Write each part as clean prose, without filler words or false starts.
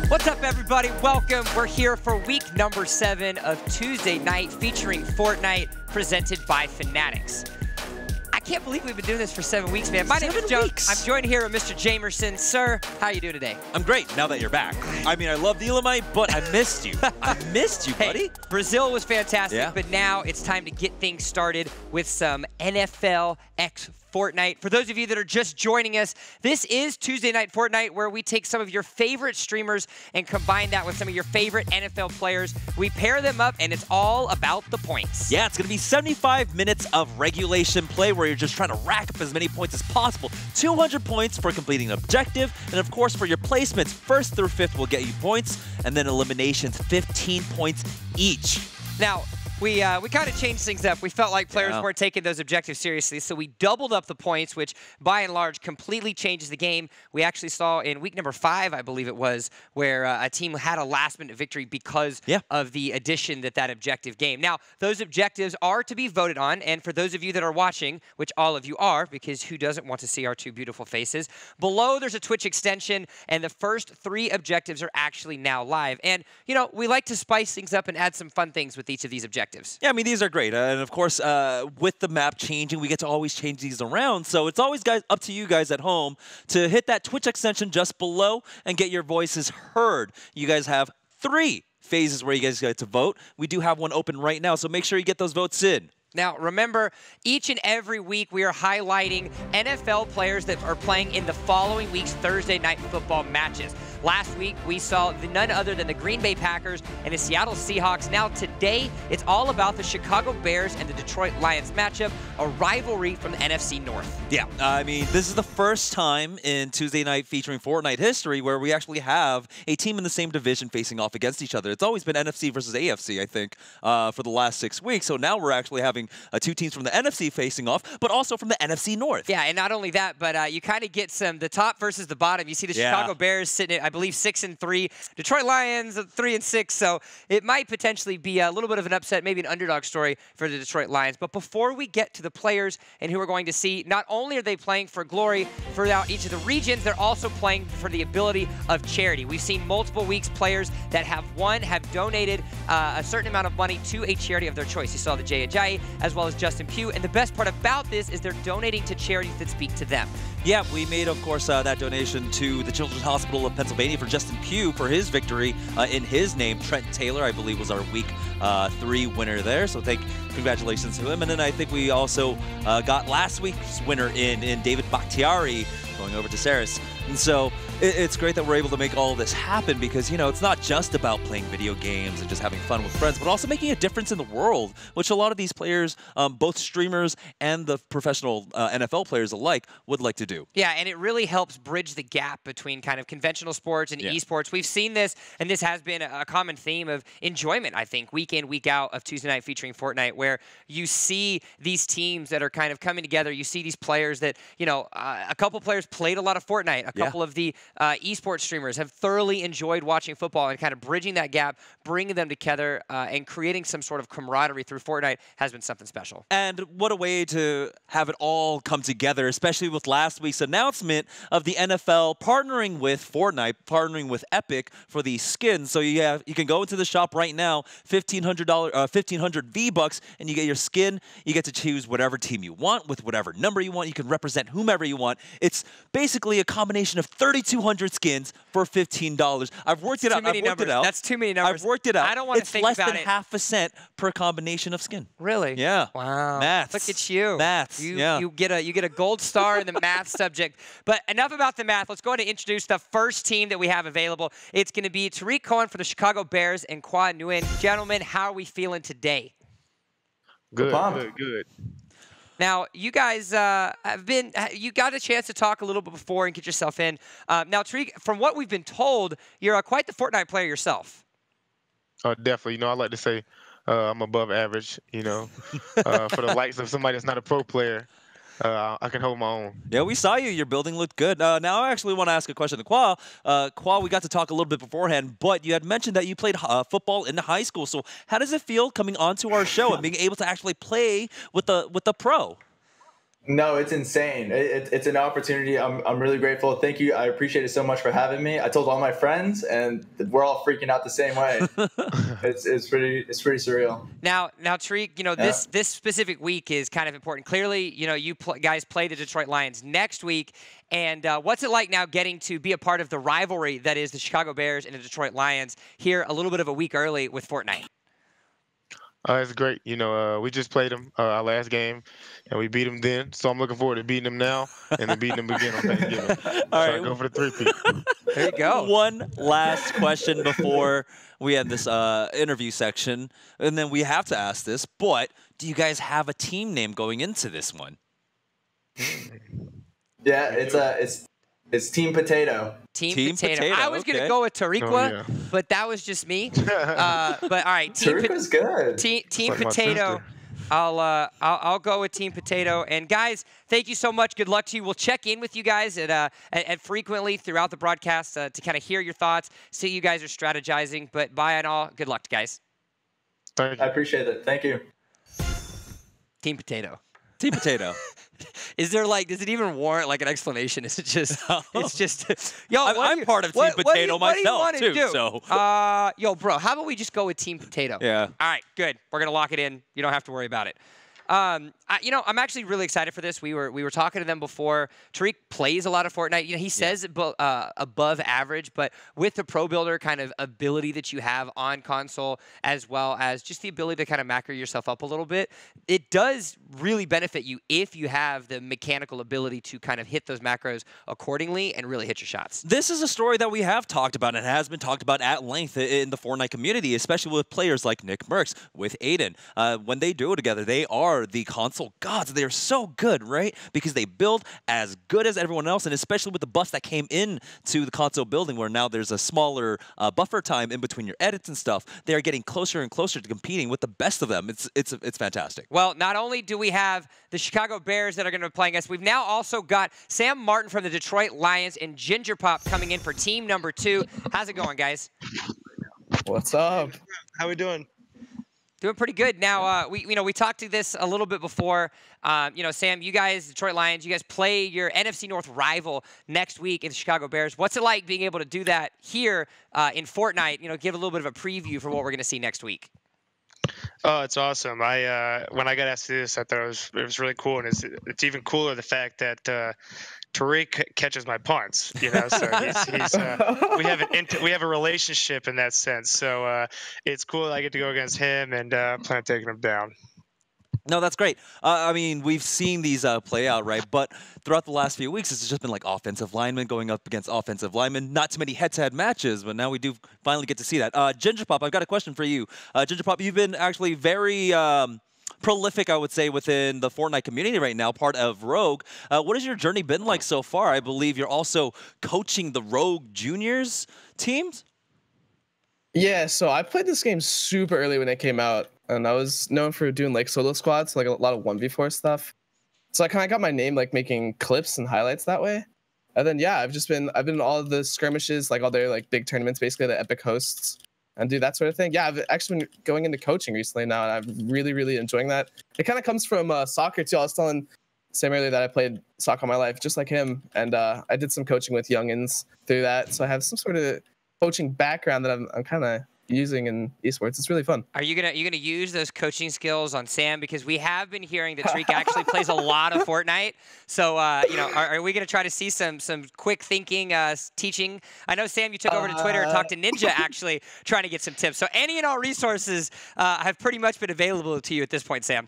What's up, everybody? Welcome. We're here for week number 7 of Tuesday Night featuring Fortnite, presented by Fanatics. I can't believe we've been doing this for 7 weeks, man. My name is Joe. I'm joined here with Mr. Jamerson. Sir, how are you doing today? I'm great, now that you're back. I mean, I love the Elamite, but I missed you. I missed you, buddy. Hey, Brazil was fantastic, but now it's time to get things started with some NFL x Fortnite. For those of you that are just joining us, this is Tuesday Night Fortnite, where we take some of your favorite streamers and combine that with some of your favorite NFL players. We pair them up, and it's all about the points. Yeah, it's going to be 75 minutes of regulation play where you're just trying to rack up as many points as possible. 200 points for completing an objective, and of course for your placements, 1st through 5th will get you points, and then eliminations, 15 points each. Now, we kind of changed things up. We felt like players weren't taking those objectives seriously, so we doubled up the points, which by and large completely changes the game. We actually saw in week number 5, I believe it was, where a team had a last-minute victory because of the addition that objective game. Now, those objectives are to be voted on, and for those of you that are watching, which all of you are, because who doesn't want to see our 2 beautiful faces, below there's a Twitch extension, and the first 3 objectives are actually now live. And, you know, we like to spice things up and add some fun things with each of these objectives. Yeah, I mean, these are great. And of course, with the map changing, we get to always change these around. So it's always up to you guys at home to hit that Twitch extension just below and get your voices heard. You guys have 3 phases where you guys get to vote. We do have one open right now, so make sure you get those votes in. Now, remember, each and every week we are highlighting NFL players that are playing in the following week's Thursday Night Football matches. Last week, we saw none other than the Green Bay Packers and the Seattle Seahawks. Now, today, it's all about the Chicago Bears and the Detroit Lions matchup, a rivalry from the NFC North. Yeah, I mean, this is the first time in Tuesday Night featuring Fortnite history where we actually have a team in the same division facing off against each other. It's always been NFC versus AFC, I think, for the last 6 weeks. So now we're actually having 2 teams from the NFC facing off, but also from the NFC North. Yeah, and not only that, but you kind of get the top versus the bottom. You see the Chicago Bears sitting at, I believe, 6-3. Detroit Lions 3-6. So it might potentially be a little bit of an upset, maybe an underdog story for the Detroit Lions. But before we get to the players and who we're going to see, not only are they playing for glory throughout each of the regions, they're also playing for the ability of charity. We've seen multiple weeks players that have donated a certain amount of money to a charity of their choice. You saw the Jay Ajayi as well as Justin Pugh. And the best part about this is they're donating to charities that speak to them. Yeah, we made, of course, that donation to the Children's Hospital of Pennsylvania for Justin Pugh for his victory in his name. Trent Taylor, I believe, was our week 3 winner there. So congratulations to him. And then I think we also got last week's winner in David Bakhtiari going over to Saris. And so it's great that we're able to make all of this happen because, you know, it's not just about playing video games and just having fun with friends, but also making a difference in the world, which a lot of these players, both streamers and the professional NFL players alike, would like to do. Yeah, and it really helps bridge the gap between kind of conventional sports and esports. We've seen this, and this has been a common theme of enjoyment, I think, week in, week out of Tuesday Night featuring Fortnite, where you see these teams that are kind of coming together. You see these players that, you know, a couple players played a lot of Fortnite. A couple of the esports streamers have thoroughly enjoyed watching football, and kind of bridging that gap, bringing them together, and creating some sort of camaraderie through Fortnite has been something special. And what a way to have it all come together, especially with last week's announcement of the NFL partnering with Fortnite, partnering with Epic for these skins. So you can go into the shop right now, $1,500 V-Bucks, and you get your skin. You get to choose whatever team you want with whatever number you want. You can represent whomever you want. It's basically a combination of 3,200 skins for $15. I've worked it out. That's too many numbers. I've worked it out. I don't want to think about it. It's less than half a cent per combination of skin. Really? Yeah. Wow. Maths. Look at you. Maths. You get a gold star in the math subject. But enough about the math. Let's go ahead and introduce the first team that we have available. It's going to be Tarik Cohen for the Chicago Bears and Khoa. Gentlemen, how are we feeling today? Good. Good. Now, you guys you got a chance to talk a little bit before and get yourself in. Now, Tarik, from what we've been told, you're quite the Fortnite player yourself. Definitely. You know, I like to say I'm above average, you know, for the likes of somebody that's not a pro player. I can hold my own. Yeah, we saw you. Your building looked good. Now, I actually want to ask a question to Khoa. Khoa, we got to talk a little bit beforehand, but you had mentioned that you played football in high school. So how does it feel coming onto our show and being able to actually play with the pro? No, it's insane. It's an opportunity. I'm really grateful. Thank you. I appreciate it so much for having me. I told all my friends, and we're all freaking out the same way. it's pretty surreal. Now, Tarik, this specific week is kind of important. Clearly, you guys play the Detroit Lions next week, and what's it like now getting to be a part of the rivalry that is the Chicago Bears and the Detroit Lions here a little bit of a week early with Fortnite? It's great. We just played them our last game, and we beat them then. So I'm looking forward to beating them now and then beating them again on Thanksgiving. All right, go for the three-peat. There you go. One last question before we end this interview section, and then we have to ask this, but do you guys have a team name going into this one? Yeah, it's Team Potato. Team Potato. I was going to go with Tariqua, but that was just me. But all right, Tariqua's good. Team Potato. I'll go with Team Potato. And guys, thank you so much. Good luck to you. We'll check in with you guys at frequently throughout the broadcast to kind of hear your thoughts, see you guys are strategizing. But by and all, good luck, guys. Thank you. I appreciate it. Thank you. Team Potato. Team Potato. Is there does it even warrant an explanation? Is it just, it's just, yo, I'm part of Team Potato myself too. Do? So, yo, bro, how about we just go with Team Potato? Yeah. All right, good. We're gonna lock it in. You don't have to worry about it. I'm actually really excited for this. We were talking to them before. Tarik plays a lot of Fortnite. He says above average, but with the Pro Builder kind of ability that you have on console, as well as just the ability to kind of macro yourself up a little bit, it does really benefit you if you have the mechanical ability to kind of hit those macros accordingly and really hit your shots. This is a story that we have talked about and has been talked about at length in the Fortnite community, especially with players like Nick Merckx, with Aiden. When they duo together, they are the console gods. They're so good, right? Because they build as good as everyone else, and especially with the buffs that came in to the console building, where now there's a smaller buffer time in between your edits and stuff. They are getting closer and closer to competing with the best of them. It's fantastic. Well, not only do we have the Chicago Bears that are going to be playing us, we've now also got Sam Martin from the Detroit Lions and Gingerpop coming in for team number 2. How's it going, guys? What's up? How we doing? Doing pretty good. Now, we talked to this a little bit before. Sam, you guys, Detroit Lions, you guys play your NFC North rival next week in the Chicago Bears. What's it like being able to do that here in Fortnite? Give a little bit of a preview for what we're going to see next week. Oh, it's awesome. When I got asked to do this, I thought it was really cool, and it's even cooler the fact that Tarik catches my punts. So we have a relationship in that sense. So it's cool that I get to go against him and plan on taking him down. No, that's great. I mean, we've seen these play out, right? But throughout the last few weeks, it's just been like offensive linemen going up against offensive linemen. Not too many head-to-head matches, but now we do finally get to see that. Gingerpop, I've got a question for you. Gingerpop, you've been actually very prolific, I would say, within the Fortnite community right now, part of Rogue. What has your journey been like so far? I believe you're also coaching the Rogue Juniors teams? Yeah, so I played this game super early when it came out, and I was known for doing solo squads, a lot of 1v4 stuff. So I kind of got my name making clips and highlights that way. And then I've been in all of the skirmishes, all their big tournaments, basically the epic hosts, and do that sort of thing. Yeah, I've actually been going into coaching recently now, and I'm really, really enjoying that. It kind of comes from soccer too. I was telling Sam earlier that I played soccer all my life, just like him, and I did some coaching with youngins through that. So I have some sort of coaching background that I'm kind of using in esports. It's really fun. Are you gonna use those coaching skills on Sam? Because we have been hearing that Tarik actually plays a lot of Fortnite. So are we gonna try to see some quick thinking teaching? I know, Sam, you took over to Twitter and talked to Ninja, actually trying to get some tips. So any and all resources have pretty much been available to you at this point, Sam.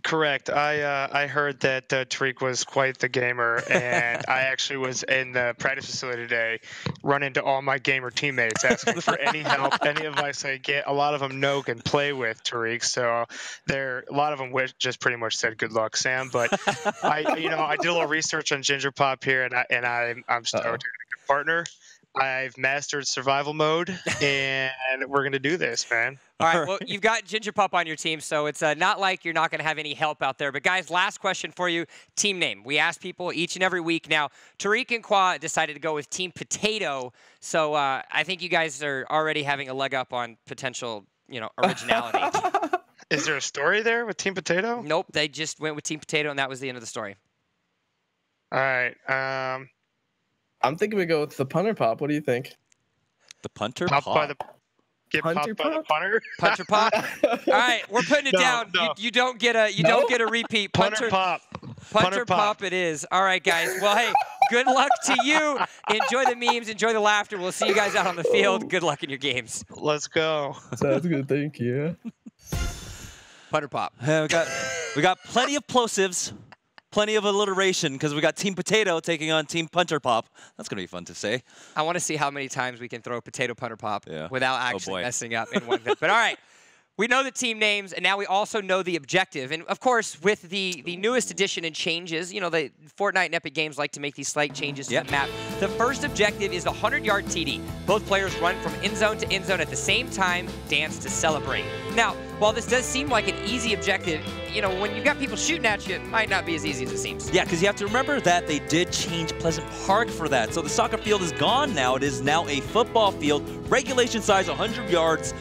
Correct. I heard that Tarik was quite the gamer, and I actually was in the practice facility today, run into all my gamer teammates asking for any help, any advice I get. A lot of them know and play with Tarik, so a lot of them just pretty much said good luck, Sam. But I did a little research on Gingerpop here, and I'm stoked to be a good partner. I've mastered survival mode, and we're going to do this, man. All right, well, you've got Gingerpop on your team, so it's not like you're not going to have any help out there. But, guys, last question for you, team name. We ask people each and every week. Now, Tarik and Khoa decided to go with Team Potato, so I think you guys are already having a leg up on potential, originality. Is there a story there with Team Potato? Nope, they just went with Team Potato, and that was the end of the story. All right. I'm thinking we go with the punter pop. What do you think? The punter Pop pop. by the get Punter popped by the pop? punter. Punter pop. All right, we're putting it No, down. no. You don't get a repeat. Punter pop. Punter pop it is. All right, guys. Well, hey, good luck to you. Enjoy the memes. Enjoy the laughter. We'll see you guys out on the field. Good luck in your games. Let's go. Sounds good. Thank you. Punter pop. We got plenty of plosives, plenty of alliteration, because we got Team Potato taking on Team Punter Pop. That's going to be fun to say. I want to see how many times we can throw potato punter pop Yeah. without actually messing up in one bit. But all right. We know the team names, and now we also know the objective. And, of course, with the newest addition and changes, you know, the Fortnite and Epic Games like to make these slight changes to the map. The first objective is the 100-yard TD. Both players run from end zone to end zone at the same time, dance to celebrate. Now, while this does seem like an easy objective, you know, when you've got people shooting at you, it might not be as easy as it seems. Yeah, because you have to remember that they did change Pleasant Park for that. So the soccer field is gone now. It is now a football field, regulation size 100 yards.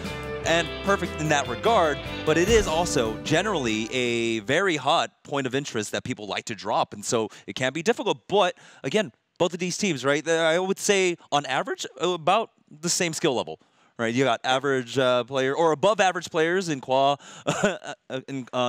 And perfect in that regard, but it is also generally a very hot point of interest that people like to drop, and so it can be difficult. But again, both of these teams, right, I would say on average about the same skill level, right? You got average player or above average players in Khoa,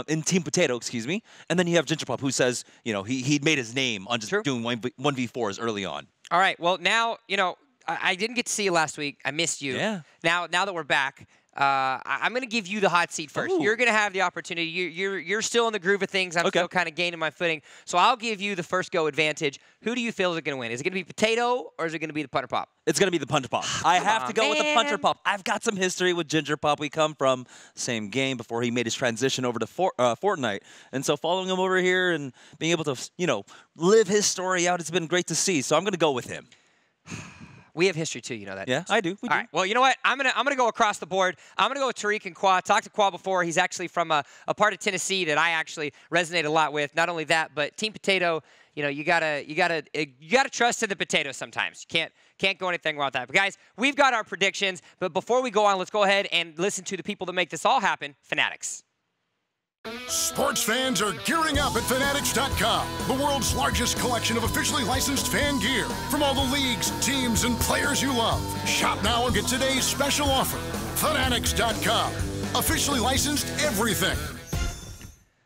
in Team Potato, excuse me, and then you have Gingerpop, who says, you know, he made his name on just doing 1v4s early on. All right, well now, you know, I didn't get to see you last week. I missed you. Yeah. Now that we're back. I'm going to give you the hot seat first. Ooh. You're going to have the opportunity. You're still in the groove of things. I'm still kind of gaining my footing. So I'll give you the first go advantage. Who do you feel is going to win? Is it going to be Potato or is it going to be the Punter Pop? It's going to be the Punter Pop. I have to go with the Punter Pop. I've got some history with Gingerpop. We come from same game before he made his transition over to Fortnite. And so following him over here and being able to, you know, live his story out, it's been great to see. So I'm going to go with him. We have history too, you know that. Yeah, I do. We do. All right. Well, you know what? I'm gonna go across the board. I'm gonna go with Tarik and Khoa. Talked to Khoa before. He's actually from a part of Tennessee that I actually resonate a lot with. Not only that, but Team Potato. You know, you gotta trust in the potato sometimes. You can't go anything wrong with that. But guys, we've got our predictions. But before we go on, let's go ahead and listen to the people that make this all happen. Fanatics. Sports fans are gearing up at Fanatics.com, the world's largest collection of officially licensed fan gear from all the leagues, teams, and players you love. Shop now and get today's special offer. Fanatics.com, officially licensed everything.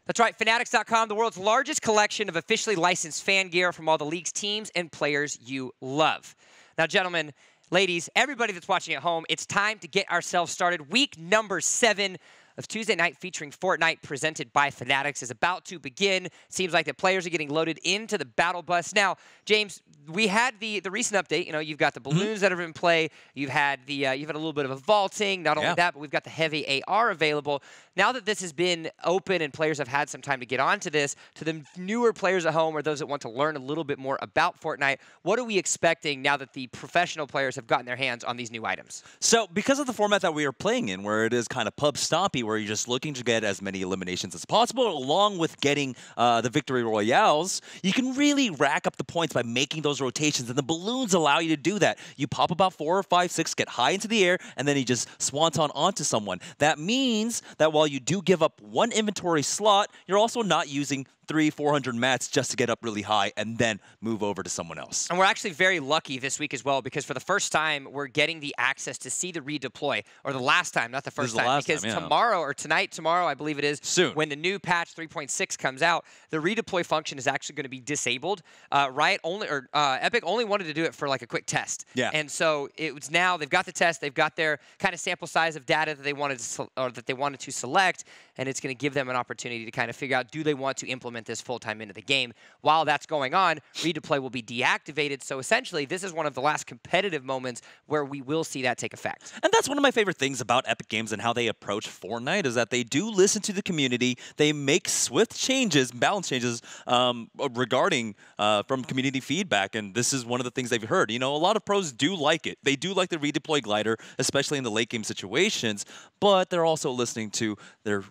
That's right, Fanatics.com, the world's largest collection of officially licensed fan gear from all the leagues, teams, and players you love. Now, gentlemen, ladies, everybody that's watching at home, it's time to get ourselves started. Week number 7 of Tuesday Night featuring Fortnite presented by Fanatics is about to begin. Seems like the players are getting loaded into the battle bus. Now, James, we had the recent update. You know, you've got the balloons that are in play. You've had a little bit of a vaulting. Not only that, but we've got the heavy AR available. Now that this has been open and players have had some time to get onto this, to the newer players at home or those that want to learn a little bit more about Fortnite, what are we expecting now that the professional players have gotten their hands on these new items? So because of the format that we are playing in, where it is kind of pub stompy, where you're just looking to get as many eliminations as possible, along with getting the victory royales, you can really rack up the points by making those rotations, and the balloons allow you to do that. You pop about 4 or 5, 6, get high into the air, and then you just swanton onto someone. That means that while you do give up 1 inventory slot, you're also not using 300-400 mats just to get up really high and then move over to someone else. And we're actually very lucky this week as well, because for the first time, we're getting the access to see the redeploy, or the last time, not the first time, because tomorrow, or tomorrow, I believe it is, soon, when the new patch 3.6 comes out, the redeploy function is actually going to be disabled. Riot only, or Epic only wanted to do it for like a quick test. Yeah. And so it's now they've got the test, they've got their kind of sample size of data that they wanted to select, and it's going to give them an opportunity to kind of figure out, do they want to implement this full-time into the game. While that's going on, redeploy will be deactivated. So essentially, this is one of the last competitive moments where we will see that take effect. And that's one of my favorite things about Epic Games and how they approach Fortnite, is that they do listen to the community. They make swift changes, balance changes regarding from community feedback. And this is one of the things they've heard. You know, a lot of pros do like it. They do like the redeploy glider, especially in the late game situations, but they're also listening to their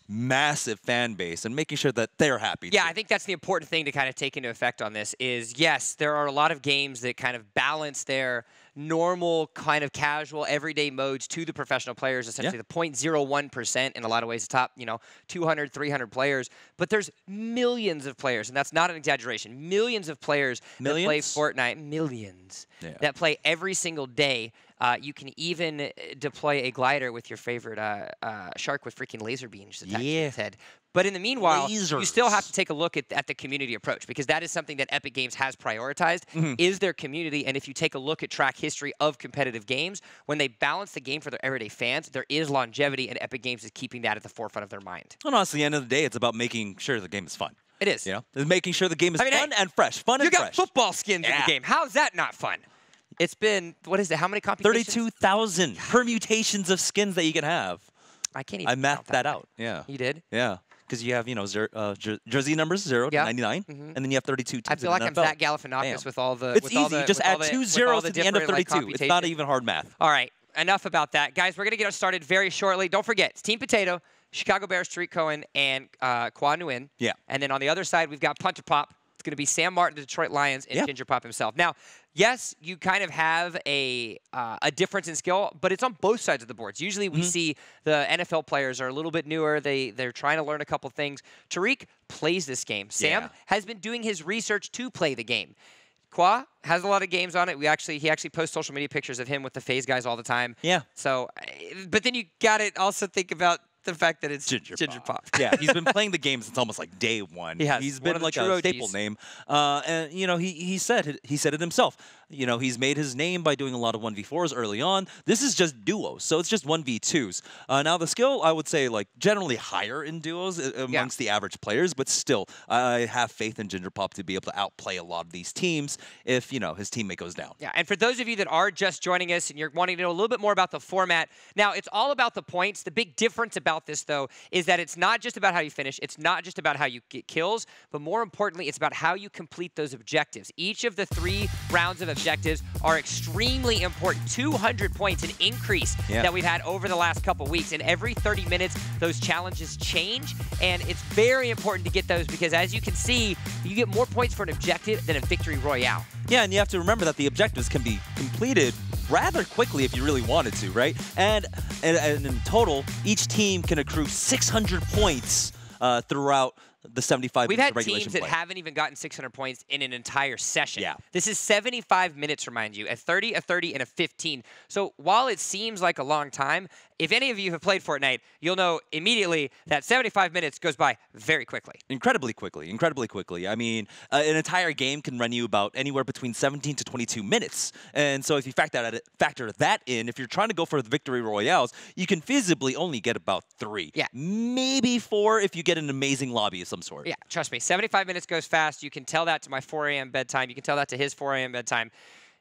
massive fan base and making sure that they're happy. Yeah, I think that's the important thing to kind of take into effect on this is, yes, there are a lot of games that kind of balance their normal kind of casual everyday modes to the professional players, essentially the 0.01% in a lot of ways, the top 200, 300 players. But there's millions of players, and that's not an exaggeration, millions of players that play Fortnite, millions, that play every single day. You can even deploy a glider with your favorite shark with freaking laser beams attached to its head. But in the meanwhile, you still have to take a look at the community approach, because that is something that Epic Games has prioritized, is their community. And if you take a look at track history of competitive games, when they balance the game for their everyday fans, there is longevity, and Epic Games is keeping that at the forefront of their mind. And honestly, at the end of the day, it's about making sure the game is fun. It is. It's making sure the game is fun and fresh. Fun and fresh. You got football skins in the game. How's that not fun? It's been, what is it? How many computations? 32,000 permutations of skins that you can have. I can't even. I mapped that out. Yeah. You did? Yeah. Because you have, jersey numbers 0 to 99, and then you have 32 teams. I feel like I'm Zach Galifianakis with all the. It's easy. Just add 2 zeros to the end of 32. It's not even hard math. All right. Enough about that, guys. We're gonna get us started very shortly. Don't forget, it's Team Potato, Chicago Bears, Tarik Cohen, and Khoa Nguyen. Yeah. And then on the other side, we've got Punter Pop. It's going to be Sam Martin, the Detroit Lions, and Gingerpop himself. Now, yes, you kind of have a difference in skill, but it's on both sides of the boards. Usually we see the NFL players are a little bit newer. They're trying to learn a couple things. Tarik plays this game. Sam has been doing his research to play the game. Khoa has a lot of games on it. He actually posts social media pictures of him with the FaZe guys all the time. Yeah. So, but then you got to also think about the fact that it's Gingerpop. Yeah, he's been playing the game since almost like day one. He's been like a staple name. And he said it himself. He's made his name by doing a lot of 1v4s early on. This is just duos, so it's just 1v2s. Now the skill, I would say, like generally higher in duos amongst the average players, but still, I have faith in Gingerpop to be able to outplay a lot of these teams if his teammate goes down. Yeah, and for those of you that are just joining us and you're wanting to know a little bit more about the format, now it's all about the points. The big difference about this, though, is that it's not just about how you finish. It's not just about how you get kills, but more importantly, it's about how you complete those objectives. Each of the 3 rounds of objectives are extremely important. 200 points, an increase that we've had over the last couple weeks. And every 30 minutes, those challenges change. And it's very important to get those because, as you can see, you get more points for an objective than a victory royale. Yeah, and you have to remember that the objectives can be completed rather quickly if you really wanted to, right? And in total, each team can accrue 600 points throughout the 75 minutes of regulation. We've had teams that haven't even gotten 600 points in an entire session. Yeah. This is 75 minutes, remind you, a 30, a 30, and a 15. So while it seems like a long time, if any of you have played Fortnite, you'll know immediately that 75 minutes goes by very quickly. Incredibly quickly, incredibly quickly. I mean, an entire game can run you about anywhere between 17 to 22 minutes. And so if you factor that in, if you're trying to go for the victory royales, you can feasibly only get about 3. Yeah. Maybe 4 if you get an amazing lobby of some sort. Yeah, trust me, 75 minutes goes fast. You can tell that to my 4 a.m. bedtime. You can tell that to his 4 a.m. bedtime.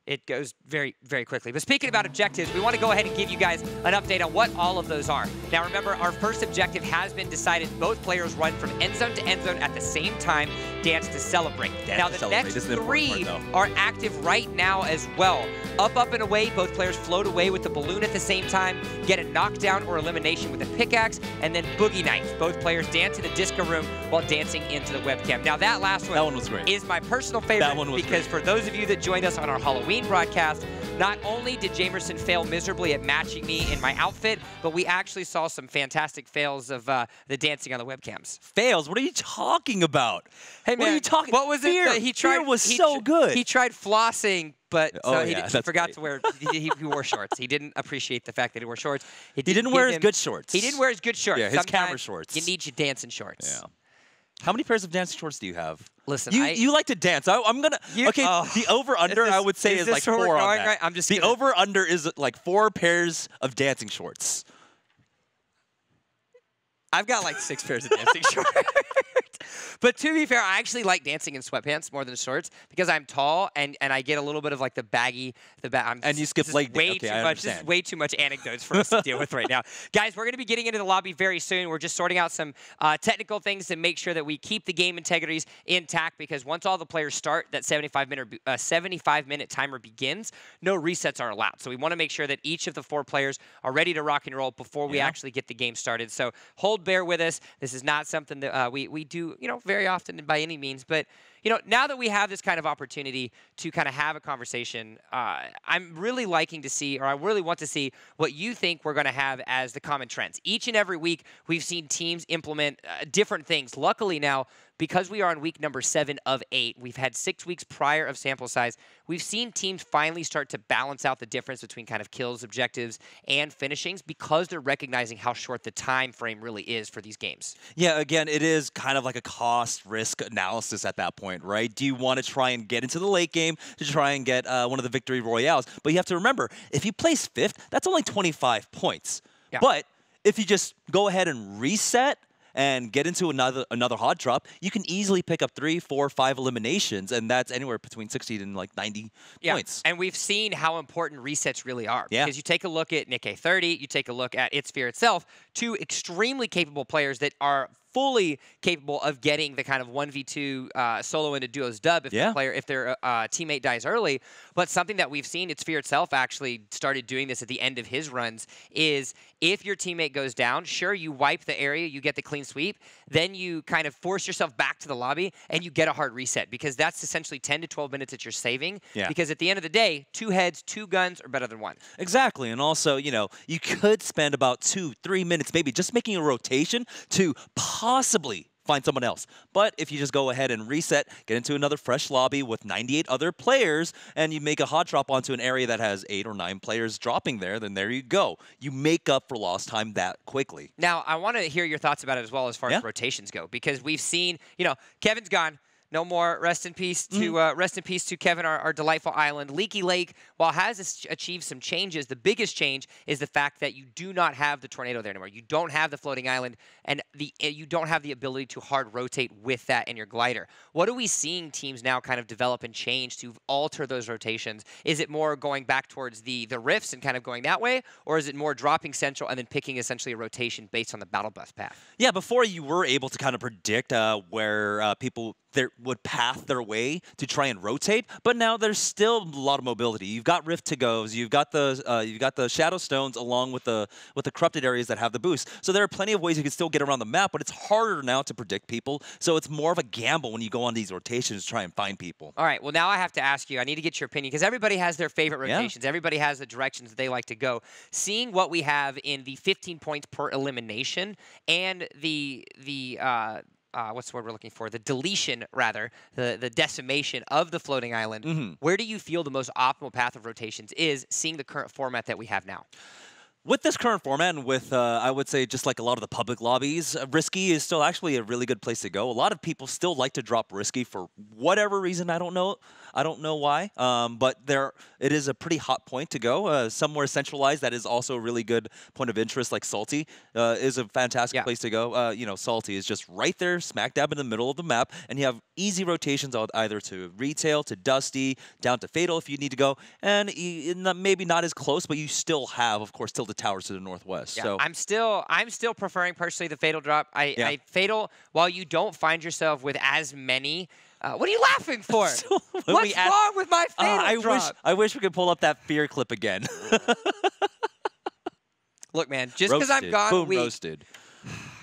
It goes very, very quickly. But speaking about objectives, we want to go ahead and give you guys an update on what all of those are. Now, remember, our first objective has been decided. Both players run from end zone to end zone at the same time, dance to celebrate. Now, the next 3 are active right now as well. Up, up, and away. Both players float away with the balloon at the same time, get a knockdown or elimination with a pickaxe, and then boogie nights. Both players dance in the disco room while dancing into the webcam. Now, that last one was great. Is my personal favorite because for those of you that joined us on our Halloween broadcast, not only did Jamerson fail miserably at matching me in my outfit, but we actually saw some fantastic fails of the dancing on the webcams. Fails? What are you talking about? Hey, man, what are you talking? What was it? Fear was so good. He tried flossing, but he forgot to wear. He wore shorts. He didn't appreciate the fact that he wore shorts. He didn't wear his good shorts. He didn't wear his good shorts. Yeah, his camera shorts. You need your dancing shorts. Yeah. How many pairs of dancing shorts do you have? Listen, you like to dance. I'm gonna. The over/under I would say is like 4 on that. Right? I'm just the over/under is like 4 pairs of dancing shorts. I've got like 6 pairs of dancing shorts. But to be fair, I actually like dancing in sweatpants more than shorts because I'm tall and I get a little bit of like the baggy. And you skip leg day. Way too much. This is way too much anecdotes for us to deal with right now. Guys, we're going to be getting into the lobby very soon. We're just sorting out some technical things to make sure that we keep the game integrities intact because once all the players start, that 75-minute timer begins, no resets are allowed. So we want to make sure that each of the 4 players are ready to rock and roll before we actually get the game started. So bear with us. This is not something that we do, very often by any means, but you know, now that we have this kind of opportunity to kind of have a conversation, I'm really liking to see, or I really want to see what you think we're going to have as the common trends. Each and every week, we've seen teams implement different things. Luckily now, because we are on week number 7 of 8, we've had 6 weeks prior of sample size. We've seen teams finally start to balance out the difference between kind of kills, objectives, and finishings because they're recognizing how short the time frame really is for these games. Yeah, again, it is kind of like a cost-risk analysis at that point, right? Do you want to try and get into the late game to try and get one of the victory royales? But you have to remember, if you place 5th, that's only 25 points. Yeah. But if you just go ahead and reset and get into another hot drop, you can easily pick up 3, 4, 5 eliminations, and that's anywhere between 60 and like 90 points. And we've seen how important resets really are. Yeah. Because you take a look at Nikkei 30, you take a look at itSphere itself, 2 extremely capable players that are fully capable of getting the kind of 1v2 solo into duos dub if their teammate dies early. But something that we've seen, itSphere itself actually started doing this at the end of his runs, is if your teammate goes down, sure, you wipe the area, you get the clean sweep, then you kind of force yourself back to the lobby and you get a hard reset, because that's essentially 10 to 12 minutes that you're saving. Yeah. Because at the end of the day, 2 heads, 2 guns are better than 1. Exactly, and also, you know, you could spend about 2-3 minutes maybe just making a rotation to possibly find someone else. But if you just go ahead and reset, get into another fresh lobby with 98 other players, and you make a hot drop onto an area that has 8 or 9 players dropping there, then there you go. You make up for lost time that quickly. Now, I want to hear your thoughts about it as well as far as rotations go, because we've seen, you know, Kevin's gone. No more. Rest in peace to Kevin, our delightful island. Leaky Lake, while has achieved some changes, the biggest change is the fact that you do not have the tornado there anymore. You don't have the floating island, and you don't have the ability to hard rotate with that in your glider. What are we seeing teams now kind of develop and change to alter those rotations? Is it more going back towards the rifts and kind of going that way, or is it more dropping central and then picking essentially a rotation based on the battle bus path? Yeah, before you were able to kind of predict where people would path their way to try and rotate, but now there's still a lot of mobility. You've got rift to goes, you've got the shadow stones along with the corrupted areas that have the boost. So there are plenty of ways you can still get around the map, but it's harder now to predict people. So it's more of a gamble when you go on these rotations to try and find people. All right, well now I have to ask you, I need to get your opinion, because everybody has their favorite rotations. Everybody has the directions that they like to go. Seeing what we have in the 15 points per elimination and the what's the word we're looking for? The deletion, rather, the decimation of the floating island. Where do you feel the most optimal path of rotations is, seeing the current format that we have now? With this current format, and with, I would say, just like a lot of the public lobbies, Risky is still actually a really good place to go. A lot of people still like to drop Risky for whatever reason. I don't know why, but it is a pretty hot point to go. Somewhere centralized that is also a really good point of interest, like Salty is a fantastic place to go. You know, Salty is just right there, smack dab in the middle of the map, and you have easy rotations either to Retail, to Dusty, down to Fatal if you need to go, and maybe not as close, but you still have, of course, Tilted Towers to the northwest. Yeah, so I'm still preferring personally the Fatal drop. Fatal, while you don't find yourself with as many. What are you laughing for? What's wrong with my Fatal drop? I wish we could pull up that fear clip again. Look, man, just because I'm gone a week, roasted.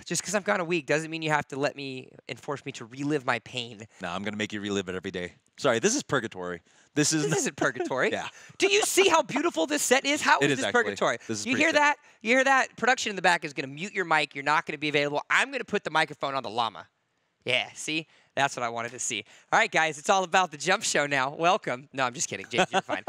Just because I'm gone a week doesn't mean you have to enforce me to relive my pain. No, I'm gonna make you relive it every day. Sorry, this is purgatory. This isn't purgatory. Yeah. Do you see how beautiful this set is? How is this purgatory? You hear that? You hear that? Production in the back is gonna mute your mic. You're not gonna be available. I'm gonna put the microphone on the llama. Yeah, see? That's what I wanted to see. All right, guys, it's all about the jump show now. Welcome. No, I'm just kidding. James, you're fine.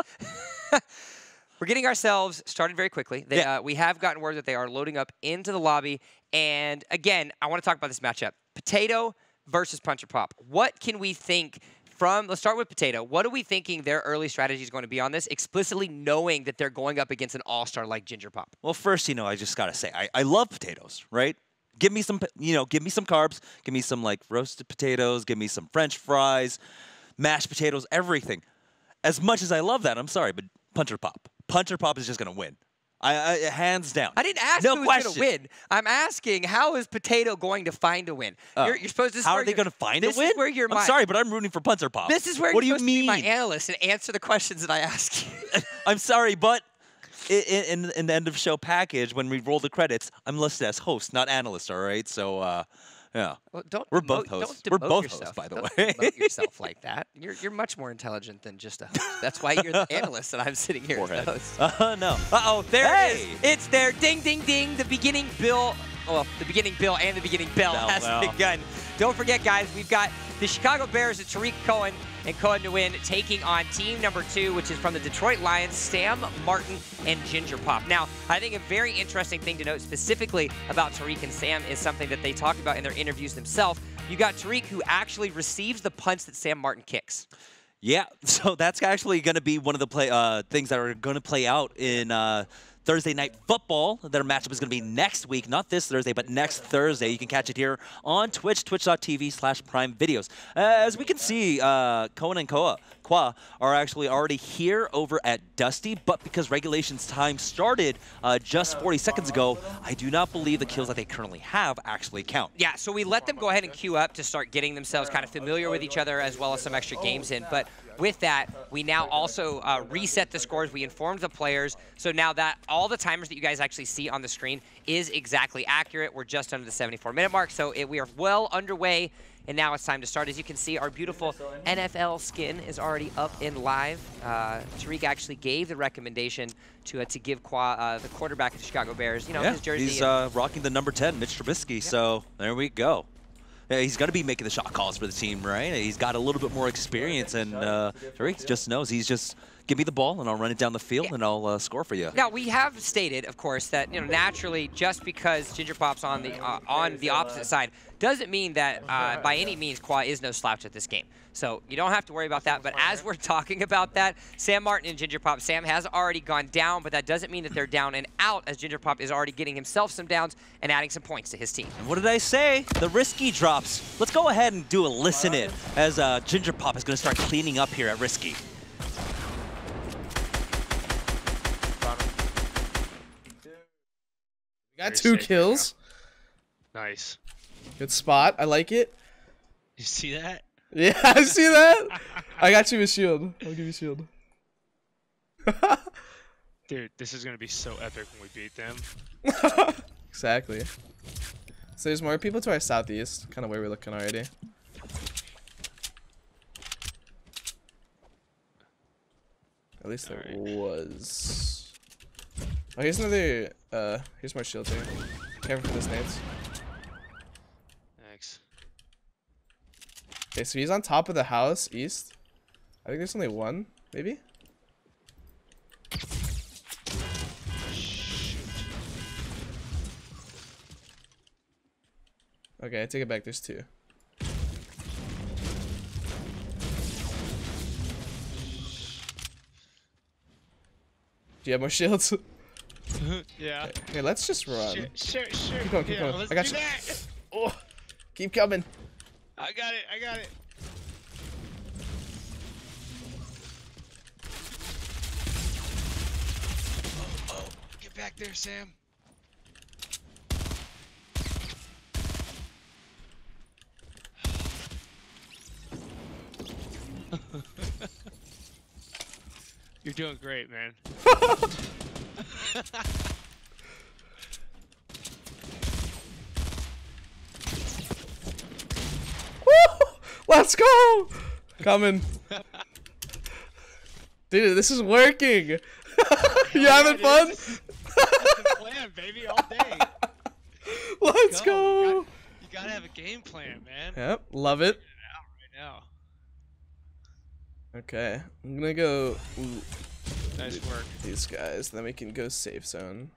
We're getting ourselves started very quickly. We have gotten word that they are loading up into the lobby. And again, I want to talk about this matchup. Potato versus Gingerpop. What can we think from, let's start with Potato. What are we thinking their early strategy is going to be on this, explicitly knowing that they're going up against an all-star like Gingerpop? Well, first, I just got to say, I love potatoes, right? Give me some, give me some carbs. Give me some, like, roasted potatoes. Give me some French fries, mashed potatoes, everything. As much as I love that, I'm sorry, but Gingerpop is just going to win. Hands down. I didn't ask who was going to win. I'm asking, how is Potato going to find a win? You're supposed to. How are they going to find a win? This is where you're. I'm sorry, but I'm rooting for Gingerpop. This is where you're supposed to be my analyst and answer the questions that I ask you. I'm sorry, but in the end of show package, when we roll the credits, I'm listed as host, not analyst. All right, so Yeah. Well, don't We're demote- both don't hosts. We're demote both yourself. hosts, by the Don't way. demote yourself like that. You're much more intelligent than just a host. That's why you're the analyst and I'm sitting here as the host. No. Uh-oh, there Hey! it is. It's there. Ding, ding, ding. The beginning bill. Well, the beginning bill and the beginning bell has begun. Don't forget, guys, we've got the Chicago Bears at Tarik Cohen and Khoa Nguyen taking on team number 2, which is from the Detroit Lions, Sam Martin and Gingerpop. Now, I think a very interesting thing to note specifically about Tarik and Sam is something that they talked about in their interviews themselves. You got Tarik, who actually receives the punts that Sam Martin kicks. Yeah, so that's actually going to be one of the things that are going to play out in Thursday Night Football. Their matchup is going to be next week, not this Thursday, but next Thursday. You can catch it here on Twitch, twitch.tv/Prime Videos. As we can see, Cohen and Khoa are actually already here over at Dusty, but because regulations time started just 40 seconds ago, I do not believe the kills that they currently have actually count. Yeah, so we let them go ahead and queue up to start getting themselves kind of familiar with each other as well as some extra games in. But with that, we now also reset the scores. We informed the players. So now that all the timers that you guys actually see on the screen is exactly accurate. We're just under the 74-minute mark, so we are well underway. And now it's time to start. As you can see, our beautiful NFL skin is already up and live. Tarik actually gave the recommendation to give Khoa, the quarterback of the Chicago Bears, his jersey. He's rocking the number 10, Mitch Trubisky. So there we go. Yeah, he's going to be making the shot calls for the team, right? He's got a little bit more experience, and Tarik just knows. He's just, give me the ball, and I'll run it down the field, and I'll score for you. Now, we have stated, of course, that naturally, just because Gingerpop's on the opposite side, doesn't mean that by any means Khoa is no slouch at this game. So you don't have to worry about that. But as we're talking about that, Sam Martin and Gingerpop, Sam has already gone down, but that doesn't mean that they're down and out, as Gingerpop is already getting himself some downs and adding some points to his team. And what did I say? The risky drops. Let's go ahead and do a listen in as Gingerpop is going to start cleaning up here at risky. We got 2 kills. Nice. Good spot. I like it. You see that? Yeah, I see that. I got you a shield. I'll give you a shield. Dude, this is going to be so epic when we beat them. Exactly. So there's more people to our southeast, kind of where we're looking already. At least there was. Oh, here's another. Here's more shields here. Careful for the nades. Thanks. Okay, so he's on top of the house east. I think there's only one, maybe. Okay, I take it back. There's 2. Do you have more shields? Yeah. Okay, let's just run. Sure. Keep going, keep going. Let's I got do you. that. Oh, keep coming. I got it. Oh, get back there, Sam. You're doing great, man. Let's go! Coming. Dude, this is working. You having fun? That's the plan, baby, all day. Let's go. You gotta have a game plan, man. Yep, love it. Right now. Okay, I'm gonna go Nice work. these guys, then we can go safe zone.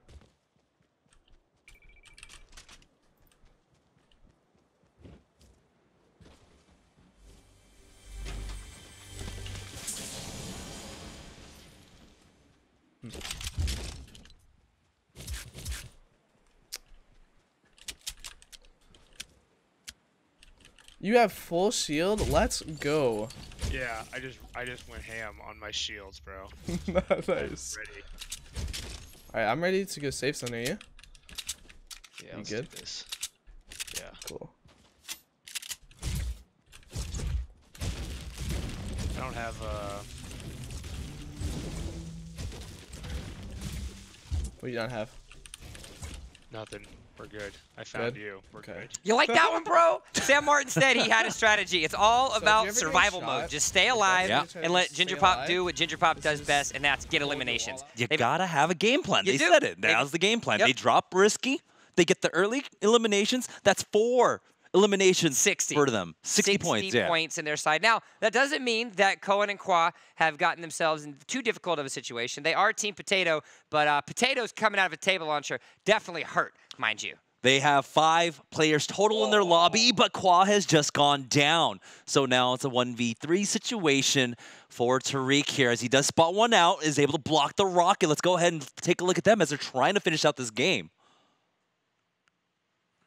You have full shield? Let's go. Yeah, I just went ham on my shields, bro. Nice. Ready. Alright, I'm ready to go safe zone, are you? Yeah, You let's good? do this. Yeah. Cool. I don't have What do you not have? nothing. We're good. I found you. We're good. You like that one, bro? Sam Martin said he had a strategy. It's all about survival mode. Just stay alive and let Gingerpop do what Gingerpop does best, and that's get eliminations. You gotta have a game plan. They do. said it. Now's the game plan. They drop risky. They get the early eliminations. That's 4 eliminations 60 for them. 60 points, points in their side. Now, that doesn't mean that Cohen and Khoa have gotten themselves in too difficult of a situation. They are Team Potato, but Potatoes coming out of a table launcher definitely hurt, mind you. They have 5 players total in their lobby, but Khoa has just gone down. So now it's a 1v3 situation for Tarik here as he does spot one out, is able to block the rocket. Let's go ahead and take a look at them as they're trying to finish out this game.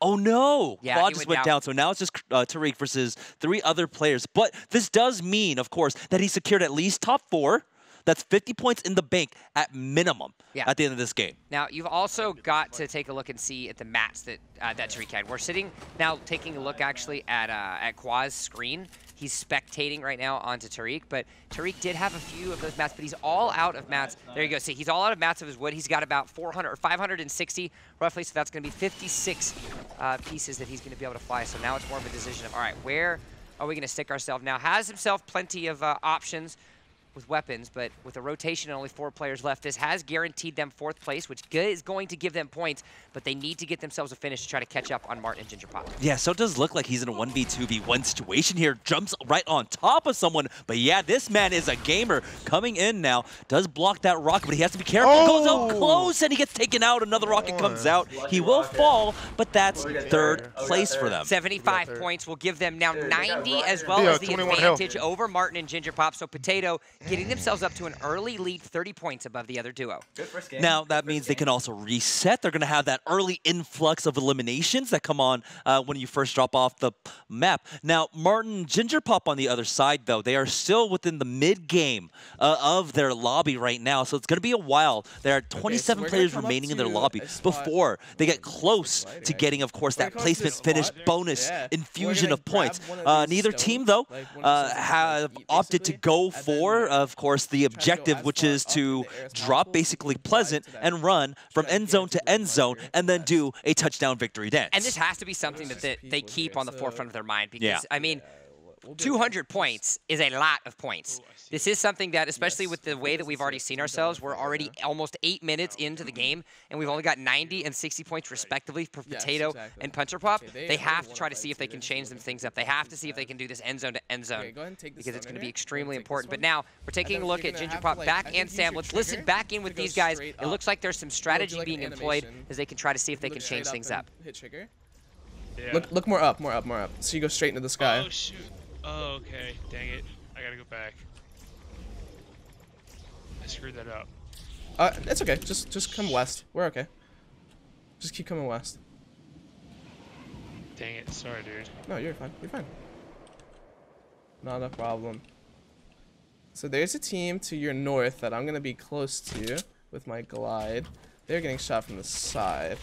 Oh no, Khoa just went down. So now it's just Tarik versus 3 other players. But this does mean, of course, that he secured at least top 4. That's 50 points in the bank at minimum at the end of this game. Now, you've also got to take a look and see at the mats that that Tarik had. We're sitting now taking a look actually at Khoa's screen. He's spectating right now onto Tarik, but Tarik did have a few of those mats, but he's all out of mats. There you go. See, he's all out of mats of his wood. He's got about 400 or 560 roughly, so that's going to be 56 pieces that he's going to be able to fly. So now it's more of a decision of, all right, where are we going to stick ourselves now? Has himself plenty of options with weapons, but with a rotation and only 4 players left, this has guaranteed them 4th place, which is going to give them points, but they need to get themselves a finish to try to catch up on Martin and Gingerpop. Yeah, so it does look like he's in a 1v2v1 situation here. Jumps right on top of someone, but yeah, this man is a gamer coming in now. Does block that rocket, but he has to be careful. Goes out close, and he gets taken out. Another rocket comes out. He will fall, but that's 3rd place for them. 75 points will give them now 90 as well as the advantage over Martin and Gingerpop. So Potato getting themselves up to an early lead, 30 points above the other duo. Now, that means they can also reset. They're going to have that early influx of eliminations that come on when you first drop off the map. Now, Martin and Gingerpop on the other side, though, they are still within the mid-game of their lobby right now, so it's going to be a while. There are 27 players remaining in their lobby before they get close to getting, of course, that placement finish bonus infusion of points. Neither team, though, have opted to go for, of course, the objective, which is to drop basically Pleasant and run from end zone to end zone and then do a touchdown victory dance. And this has to be something that they keep on the forefront of their mind because, I mean, 200 points is a lot of points. This is something that, especially with the way that we've already seen ourselves, we're already almost 8 minutes into the game, and we've only got 90 and 60 points respectively for Potato and Punterpop. They have to try to see if they can change some things up. They have to see if they can do this end zone to end zone because it's going to be extremely important. But now we're taking a look at Gingerpop back and Sam. Let's listen back in with these guys. It looks like there's some strategy being employed as they can try to see if they can change things up. Look more up, more up, more up. So you go straight into the sky. Oh, shoot. Oh, okay. Dang it. I gotta go back. I screwed that up. It's okay. Just come west. We're okay. Just keep coming west. Dang it. Sorry, dude. No, you're fine. You're fine. Not a problem. So there's a team to your north that I'm gonna be close to with my glide. They're getting shot from the side.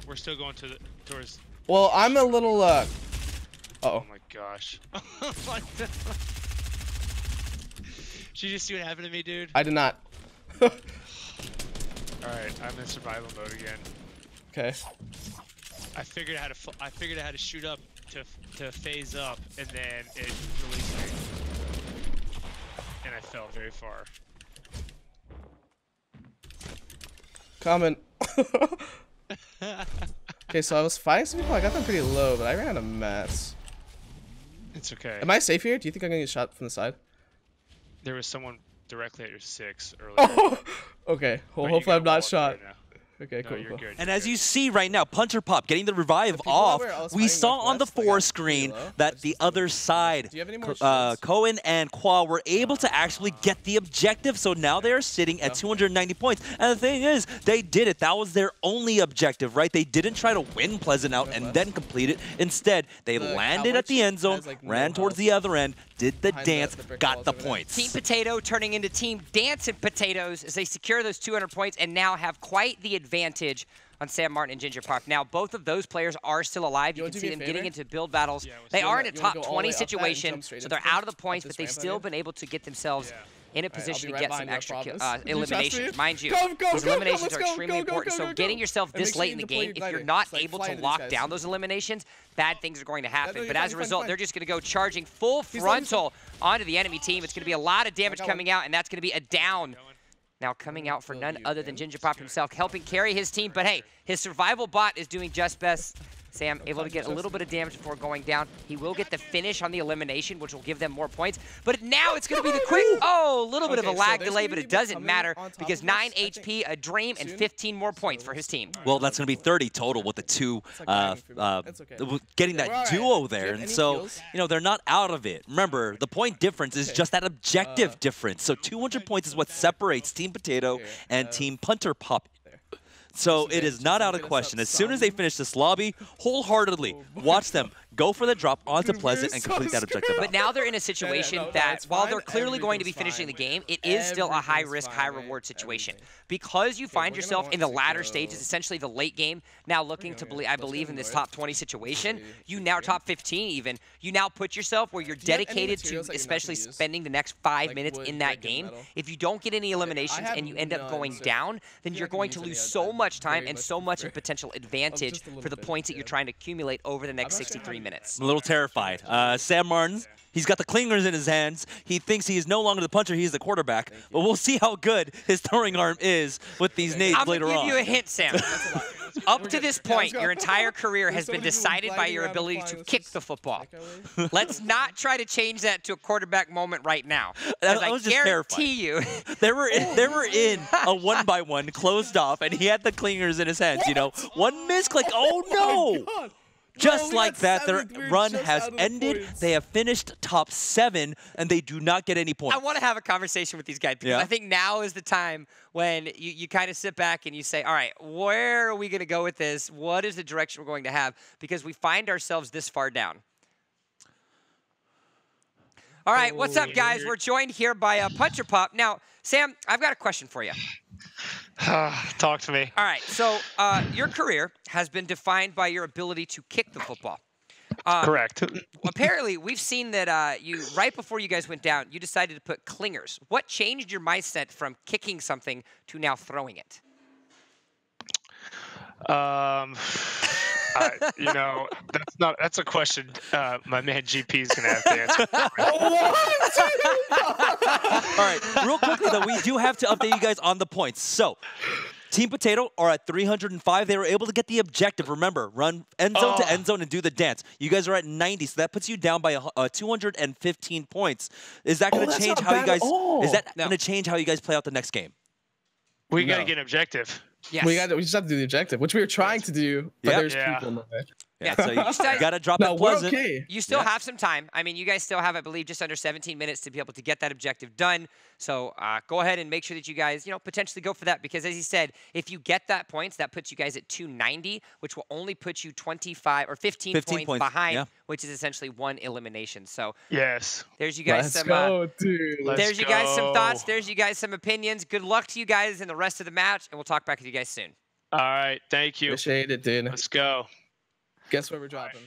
We're still going towards. Well, I'm a little Oh my gosh. Did you just see what happened to me, dude? I did not. All right, I'm in survival mode again. Okay. I figured out how to shoot up to phase up, and then it released me, and I fell very far. Coming. Okay, so I was fighting some people. I got them pretty low, but I ran out of mats. It's okay. Am I safe here? Do you think I'm gonna get shot from the side? There was someone directly at your 6 earlier. Oh, okay. Well, hopefully I'm not shot. Right now. Okay, No, cool. you're Cool. good. And as you see right now, Punterpop getting the revive off. We saw on the 4 screen that the other side, Cohen and Khoa were able to actually get the objective. So now they are sitting at 290 points. And the thing is, they did it. That was their only objective, right? They didn't try to win Pleasant out and then complete it. Instead, they landed at the end zone, ran towards the other end, did the dance, got the points. Team Potato turning into Team Dancing Potatoes as they secure those 200 points and now have quite the advantage on Sam Martin and Gingerpop. Now, both of those players are still alive. You can see them getting into build battles. They are in a top 20 situation, so they're out of the points, but they've still been able to get themselves in a position to get some extra eliminations. Mind you, those eliminations are extremely important. So getting yourself this late in the game, if you're not able to lock down those eliminations, bad things are going to happen. But as a result, they're just going to go charging full frontal onto the enemy team. It's going to be a lot of damage coming out, and that's going to be a down. Now coming out for none other than Gingerpop himself, helping carry his team. But hey, his survival bot is doing just best. Sam able to get a little bit of damage before going down. He will get the finish on the elimination, which will give them more points. But now it's going to be the quick, a little bit of a lag delay, but it doesn't matter because 9 HP, a Dream, and 15 more points for his team. Well, that's going to be 30 total with the two, getting that duo there. And so, you know, they're not out of it. Remember, the point difference is just that objective difference. So 200 points is what separates Team Potato and Team Punter Pop. So it is not out of question. As soon as they finish this lobby, wholeheartedly watch them go for the drop onto Pleasant and complete that objective. But now they're in a situation that while they're clearly going to be finishing the game, it is still a high-risk, high-reward situation. Because you find yourself in the latter stages, essentially the late game, now looking to, I believe, in this top 20 situation, you now top 15 even, you now put yourself where you're dedicated to especially spending the next 5 minutes in that game. If you don't get any eliminations and you end up going down, then you're going to lose so much time and so much of potential advantage for the points that you're trying to accumulate over the next 63 minutes. I'm a little terrified. Sam Martin, he's got the clingers in his hands. He thinks he is no longer the punter, he's the quarterback. But we'll see how good his throwing arm is with these nades later on. I'm going to give you a hint, Sam. Up to this point, your entire career has been decided by your ability to kick the football. Let's not try to change that to a quarterback moment right now. I was just guarantee you. They were in a 1-by-1 closed off, and he had the clingers in his hands, you know. One misclick, oh no! Just like that, their run has ended. They have finished top 7, and they do not get any points. I want to have a conversation with these guys because I think now is the time when you kind of sit back and you say, all right, where are we going to go with this? What is the direction we're going to have? Because we find ourselves this far down. All right, what's up, guys? We're joined here by Gingerpop. Now, Sam, I've got a question for you. Talk to me. All right, so your career has been defined by your ability to kick the football. Correct. Apparently, we've seen that you right before you guys went down, you decided to put clingers. What changed your mindset from kicking something to now throwing it? You know, that's a question my man GP is gonna have to answer. All right, real quickly though, we do have to update you guys on the points. So, Team Potato are at 305. They were able to get the objective. Remember, run end zone to end zone and do the dance. You guys are at 90, so that puts you down by 215 points. Is that going to change how you guys? Is that going to change how you guys play out the next game? We got to get an objective. Yes. We just have to do the objective, which we were trying to do, but there's people in the way. Yeah, so you got to drop that Pleasant. Okay. You still have some time. I mean, you guys still have, I believe, just under 17 minutes to be able to get that objective done. So go ahead and make sure that you guys, potentially go for that. Because as he said, if you get that points, that puts you guys at 290, which will only put you 25 or 15 points behind, which is essentially 1 elimination. So yes, there's you guys Let's go, dude. There's you guys some thoughts. There's you guys some opinions. Good luck to you guys in the rest of the match, and we'll talk back with you guys soon. All right, thank you. Appreciate it, dude. Let's go. Guess where we're dropping?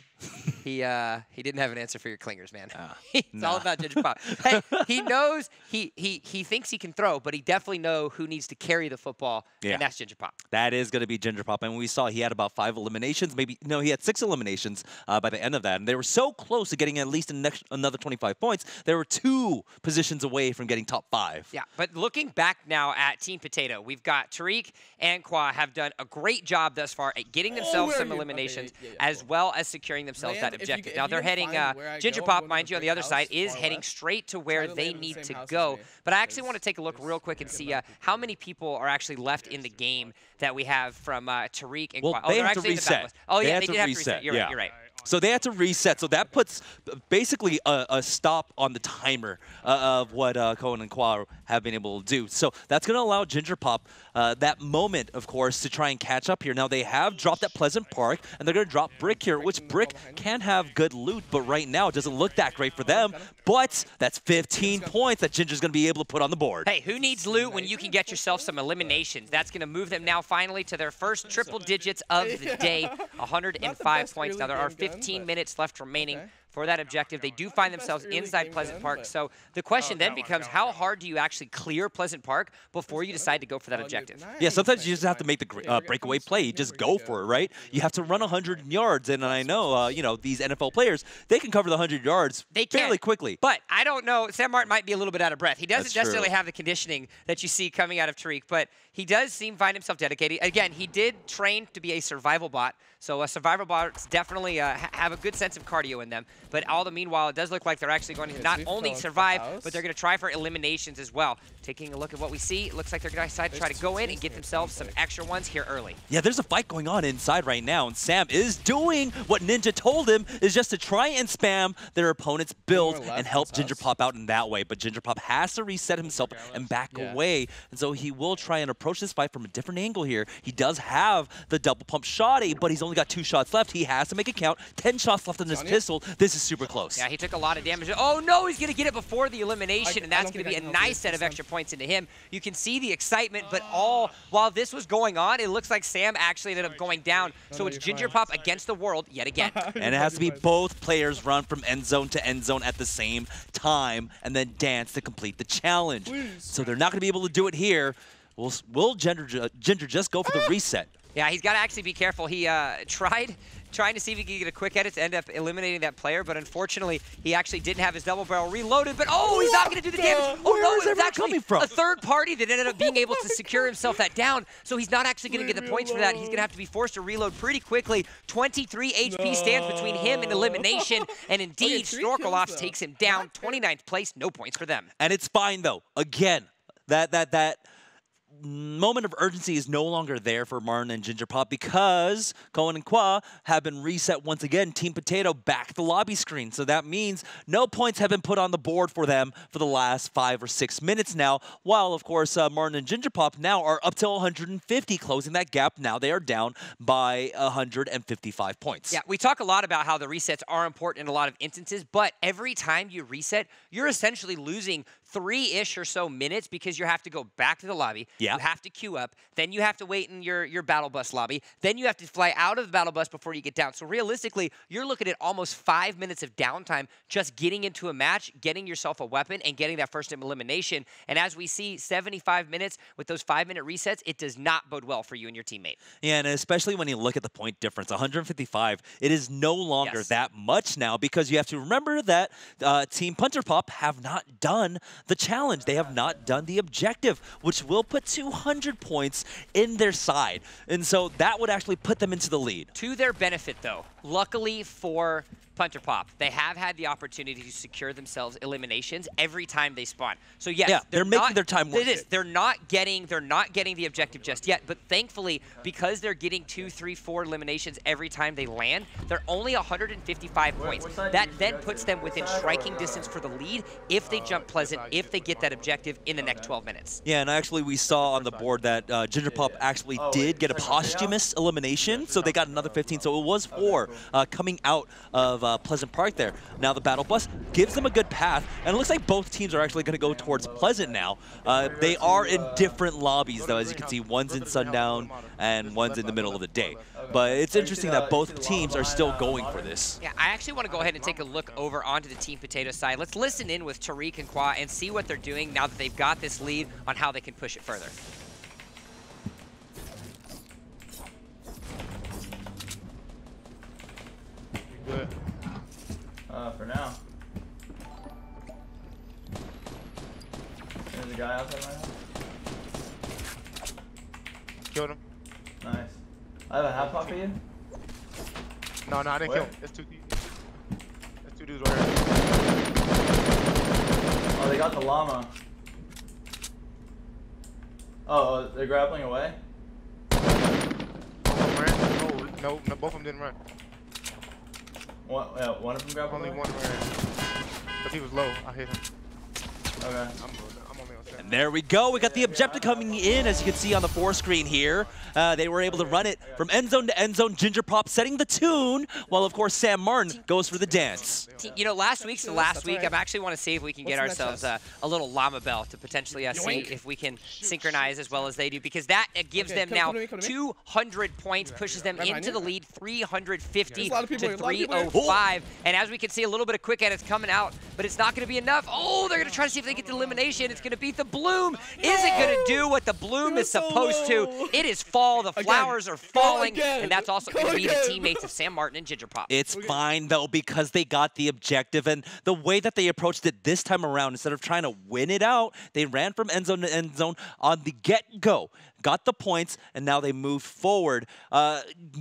He didn't have an answer for your clingers, man. It's all about Gingerpop. Hey, he knows he thinks he can throw, but he definitely knows who needs to carry the football, and that's Gingerpop. That is going to be Gingerpop, and we saw he had about 5 eliminations. He had 6 eliminations by the end of that, and they were so close to getting at least another 25 points. They were 2 positions away from getting top 5. Yeah, but looking back now at Team Potato, we've got Tarik and Khoa have done a great job thus far at getting themselves some eliminations, as well as securing themselves that objective. Now they're heading, Gingerpop, mind you, on the other side, is heading straight to where they need to go. But I actually want to take a look real quick and see how many people are actually left in the game that we have from Tarik and Khoa. Well, they have to reset. Oh, yeah, they did have to reset. You're right. So they had to reset. So that puts basically a stop on the timer of what Cohen and Khoa have been able to do. So that's going to allow Gingerpop that moment, of course, to try and catch up here. Now, they have dropped at Pleasant Park, and they're going to drop Brick here, which Brick can have good loot, but right now it doesn't look that great for them. But that's 15 points that Ginger's going to be able to put on the board. Hey, who needs loot when you can get yourself some eliminations? That's going to move them now finally to their first triple digits of the day, 105 points. Now, there are 15 minutes left remaining for that objective. They do find themselves inside Pleasant Park, so the question then becomes, how hard do you actually clear Pleasant Park before you decide to go for that objective? Yeah, sometimes you just have to make the breakaway play. You just go for it, right? You have to run 100 yards, and I know, you know, these NFL players, they can cover the 100 yards fairly quickly. But I don't know. Sam Martin might be a little bit out of breath. He doesn't necessarily have the conditioning that you see coming out of Tarik, but he does find himself dedicated. Again, he did train to be a survival bot, so survival bots definitely have a good sense of cardio in them. But all the meanwhile, it does look like they're actually going to not only survive, but they're going to try for eliminations as well. Taking a look at what we see, it looks like they're going to decide to try to go in and get themselves some extra ones here early. Yeah, there's a fight going on inside right now, and Sam is doing what Ninja told him, is just to try and spam their opponent's build and help Gingerpop out in that way. But Gingerpop has to reset himself and back away, and so he will try and approach this fight from a different angle here. He does have the double pump shotty, but he's only got 2 shots left. He has to make it count. 10 shots left on his pistol. This is super close. Yeah, he took a lot of damage. Oh no, he's going to get it before the elimination, and that's going to be a nice set of extra points into him. You can see the excitement, but while this was going on, it looks like Sam actually ended up going down. So it's Gingerpop against the world yet again. And it has to be both players run from end zone to end zone at the same time and then dance to complete the challenge. So they're not going to be able to do it here. Will Ginger just go for the reset? Yeah, he's got to actually be careful. He trying to see if he could get a quick edit to end up eliminating that player, but unfortunately, he actually didn't have his double barrel reloaded, but he's not going to do the damage. Oh no, it was actually a third party that ended up being able to secure himself that down, so he's not actually going to get the points for that. He's going to have to be forced to reload pretty quickly. 23 HP stands between him and elimination, and indeed, Snorkeloff takes him down. 29th place, no points for them. And it's fine, though. Again, that moment of urgency is no longer there for Martin and Gingerpop because Cohen and Khoa have been reset once again. Team Potato back the lobby screen. So that means no points have been put on the board for them for the last 5 or 6 minutes now, while, of course, Martin and Gingerpop now are up to 150, closing that gap. Now they are down by 155 points. Yeah, we talk a lot about how the resets are important in a lot of instances, but every time you reset, you're essentially losing 3-ish or so minutes because you have to go back to the lobby. Yeah. You have to queue up. Then you have to wait in your battle bus lobby. Then you have to fly out of the battle bus before you get down. So realistically, you're looking at almost 5 minutes of downtime just getting into a match, getting yourself a weapon, and getting that first elimination. And as we see, 75 minutes with those 5-minute resets, it does not bode well for you and your teammate. Yeah, and especially when you look at the point difference, 155, it is no longer that much now because you have to remember that Team Punterpop have not done the challenge. They have not done the objective, which will put 200 points in their side. And so that would actually put them into the lead. To their benefit, though, luckily for Punterpop, they have had the opportunity to secure themselves eliminations every time they spawn. So yes, they're making their time worth it. They're not getting the objective just yet, but thankfully, because they're getting 2, 3, 4 eliminations every time they land, they're only 155 points. That then puts them within striking distance for the lead if they jump Pleasant, if they get that objective in the next 12 minutes. Yeah, and actually we saw on the board that Gingerpop actually did get a posthumous elimination, so they got another 15, so it was 4 coming out of Pleasant Park there. Now the battle bus gives them a good path, and it looks like both teams are actually going to go towards Pleasant now. They are in different lobbies, though. As you can see, one's in sundown and one's in the middle of the day. But it's interesting that both teams are still going for this. Yeah, I actually want to go ahead and take a look over onto the Team Potato side. Let's listen in with Tarik and Khoa and see what they're doing now that they've got this lead on how they can push it further. Good. For now. There's a guy outside right now. Killed him. Nice. I have a half pop for you. No, I didn't kill him. There's 2 dudes right here. Oh, they got the llama. Oh, they're grappling away? Both of them ran. No, both of them didn't run. One of them grabbed Only away? one ran. But he was low. I hit him. Okay. I'm only on 7. And there we go. We got the objective coming in, as you can see on the 4 screen here. They were able to run it from end zone to end zone. Gingerpop setting the tune, while of course Sam Martin goes for the dance. You know, last week's the last week. I actually want to see if we can get ourselves a little llama bell to potentially see if we can synchronize as well as they do, because that gives them now 200 points, pushes them into the lead, 350 to 305. And as we can see, a little bit of quick edits coming out, but it's not going to be enough. Oh, they're going to try to see if they get the elimination. It's going to beat the bloom. Is it going to do what the bloom is supposed to? It is fall. The flowers are falling, and that's also going to be the teammates of Sam Martin and Gingerpop. It's fine, though, because they got the objective, and the way that they approached it this time around, instead of trying to win it out, they ran from end zone to end zone on the get-go. Got the points, and now they moved forward.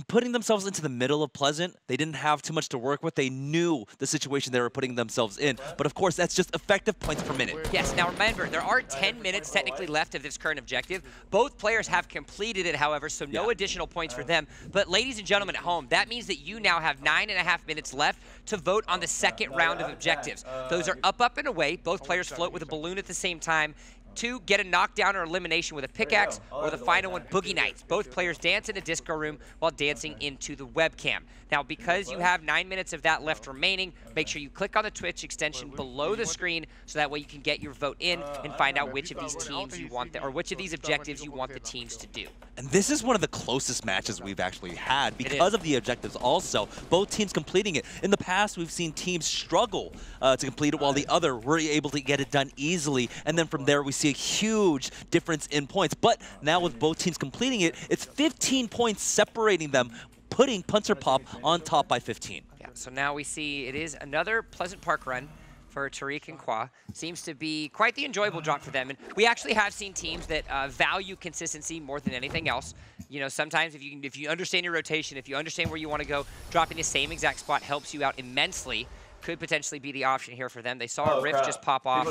Putting themselves into the middle of Pleasant, they didn't have too much to work with. They knew the situation they were putting themselves in. But of course, that's just effective points per minute. Yes, now remember, there are 10 minutes technically left of this current objective. Both players have completed it, however, so no additional points for them. But ladies and gentlemen at home, that means that you now have 9.5 minutes left to vote on the second round of objectives. Those are up, and away. Both players float with a balloon at the same time. 2, get a knockdown or elimination with a pickaxe, or the final one, Boogie Nights. Both players dance in a disco room while dancing into the webcam. Now, because you have 9 minutes of that left remaining, make sure you click on the Twitch extension below the screen so that way you can get your vote in and find out which of these teams you want, or which of these objectives you want the teams to do. And this is one of the closest matches we've actually had because of the objectives also. Both teams completing it. In the past, we've seen teams struggle to complete it while the other were able to get it done easily. And then from there, we see a huge difference in points. But now with both teams completing it, it's 15 points separating them, putting Punter Pop on top by 15. Yeah, so now we see it is another Pleasant Park run for Tarik and Khoa. Seems to be quite the enjoyable drop for them. And we actually have seen teams that value consistency more than anything else. You know, sometimes if you understand your rotation, if you understand where you want to go, dropping the same exact spot helps you out immensely. Could potentially be the option here for them. They saw a rift just pop off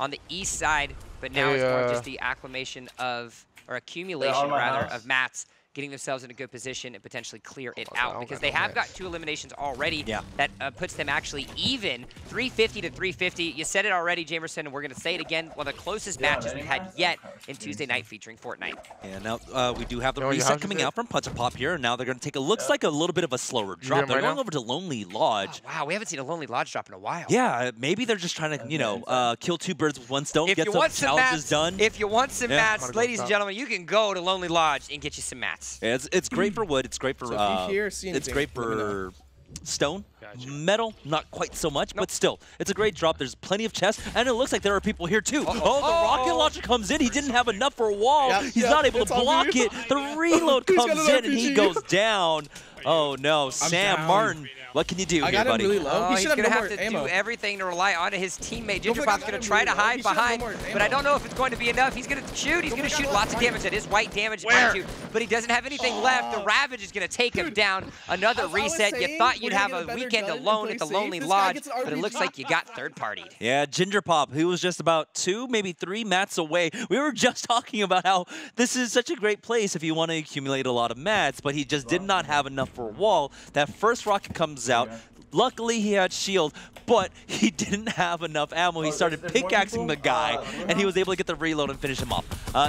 on the east side, but now it's more just the acclimation of, or accumulation rather, of mats getting themselves in a good position and potentially clear it out, because they have got 2 eliminations already. That puts them actually even, 350 to 350. You said it already, Jamerson, and we're going to say it again. One of the closest matches we've had yet in Tuesday night featuring Fortnite. Yeah, now we do have the reset coming out from Punter Pop here, and now they're going to take a, looks like a little bit of a slower drop. They're going over to Lonely Lodge. Oh, wow, we haven't seen a Lonely Lodge drop in a while. Yeah, maybe they're just trying to, you know, kill 2 birds with 1 stone, get some challenges done. If you want some mats, ladies and gentlemen, you can go to Lonely Lodge and get you some mats. Yeah, it's great for wood. It's great for it's great for stone. Metal, not quite so much, but still, it's a great drop. There's plenty of chests, and it looks like there are people here too. Oh, the rocket launcher comes in. He didn't have enough for a wall. He's not able to block it. The reload comes in, and he goes down. Oh no, Sam Martin. What can you do here, buddy? Really low. He's going to have to do everything to rely on his teammate. Gingerpop's going to try to hide behind, but I don't know if it's going to be enough. He's going to shoot. He's going to shoot lots of damage. That is white damage, mind you, but he doesn't have anything left. The Ravage is going to take him down. Another reset. You thought you'd have a weekend alone at the Lonely Lodge, but it looks like you got third-partied. Yeah, Gingerpop, who was just about 2, maybe 3 mats away. We were just talking about how this is such a great place if you want to accumulate a lot of mats, but he just did not have enough for a wall. That first rocket comes out. Luckily, he had shield, but he didn't have enough ammo. He started pickaxing the guy, and he was able to get the reload and finish him off.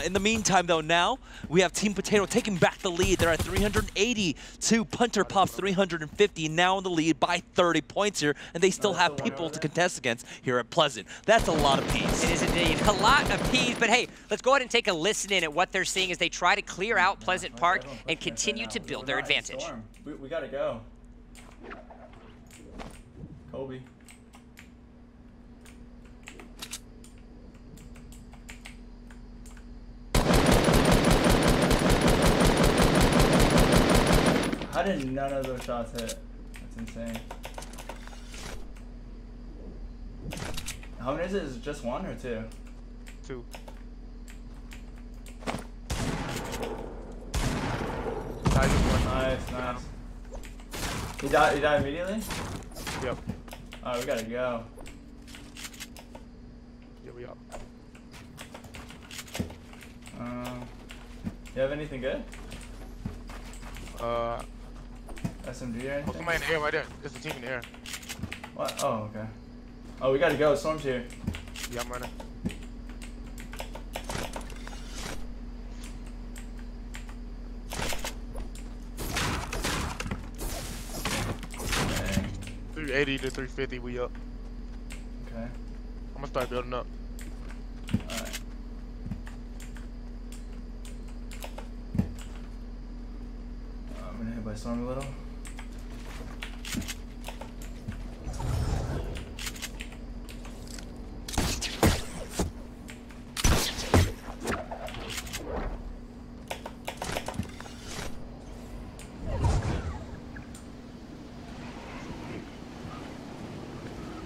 In the meantime, though, now we have Team Potato taking back the lead. They're at 380 to Punter Pop's 350, now in the lead by 30 points here, and they still have people to contest against here at Pleasant. That's a lot of peas. It is indeed a lot of peas, but hey, let's go ahead and take a listen in at what they're seeing as they try to clear out Pleasant Park and continue to build their advantage. We gotta go. Kobe. How did none of those shots hit? That's insane. How many is it? Is it just 1 or 2? 2. Nice, nice. He died immediately? Yep. Alright, we gotta go. Here we are. You have anything good? SMG or anything? Somebody in the air right there. There's a team in the air. What? Oh, okay. Oh, we gotta go. Storm's here. Yeah, I'm running. 380 to 350, we up. Okay. I'm gonna start building up. All right. I'm gonna hit by storm a little.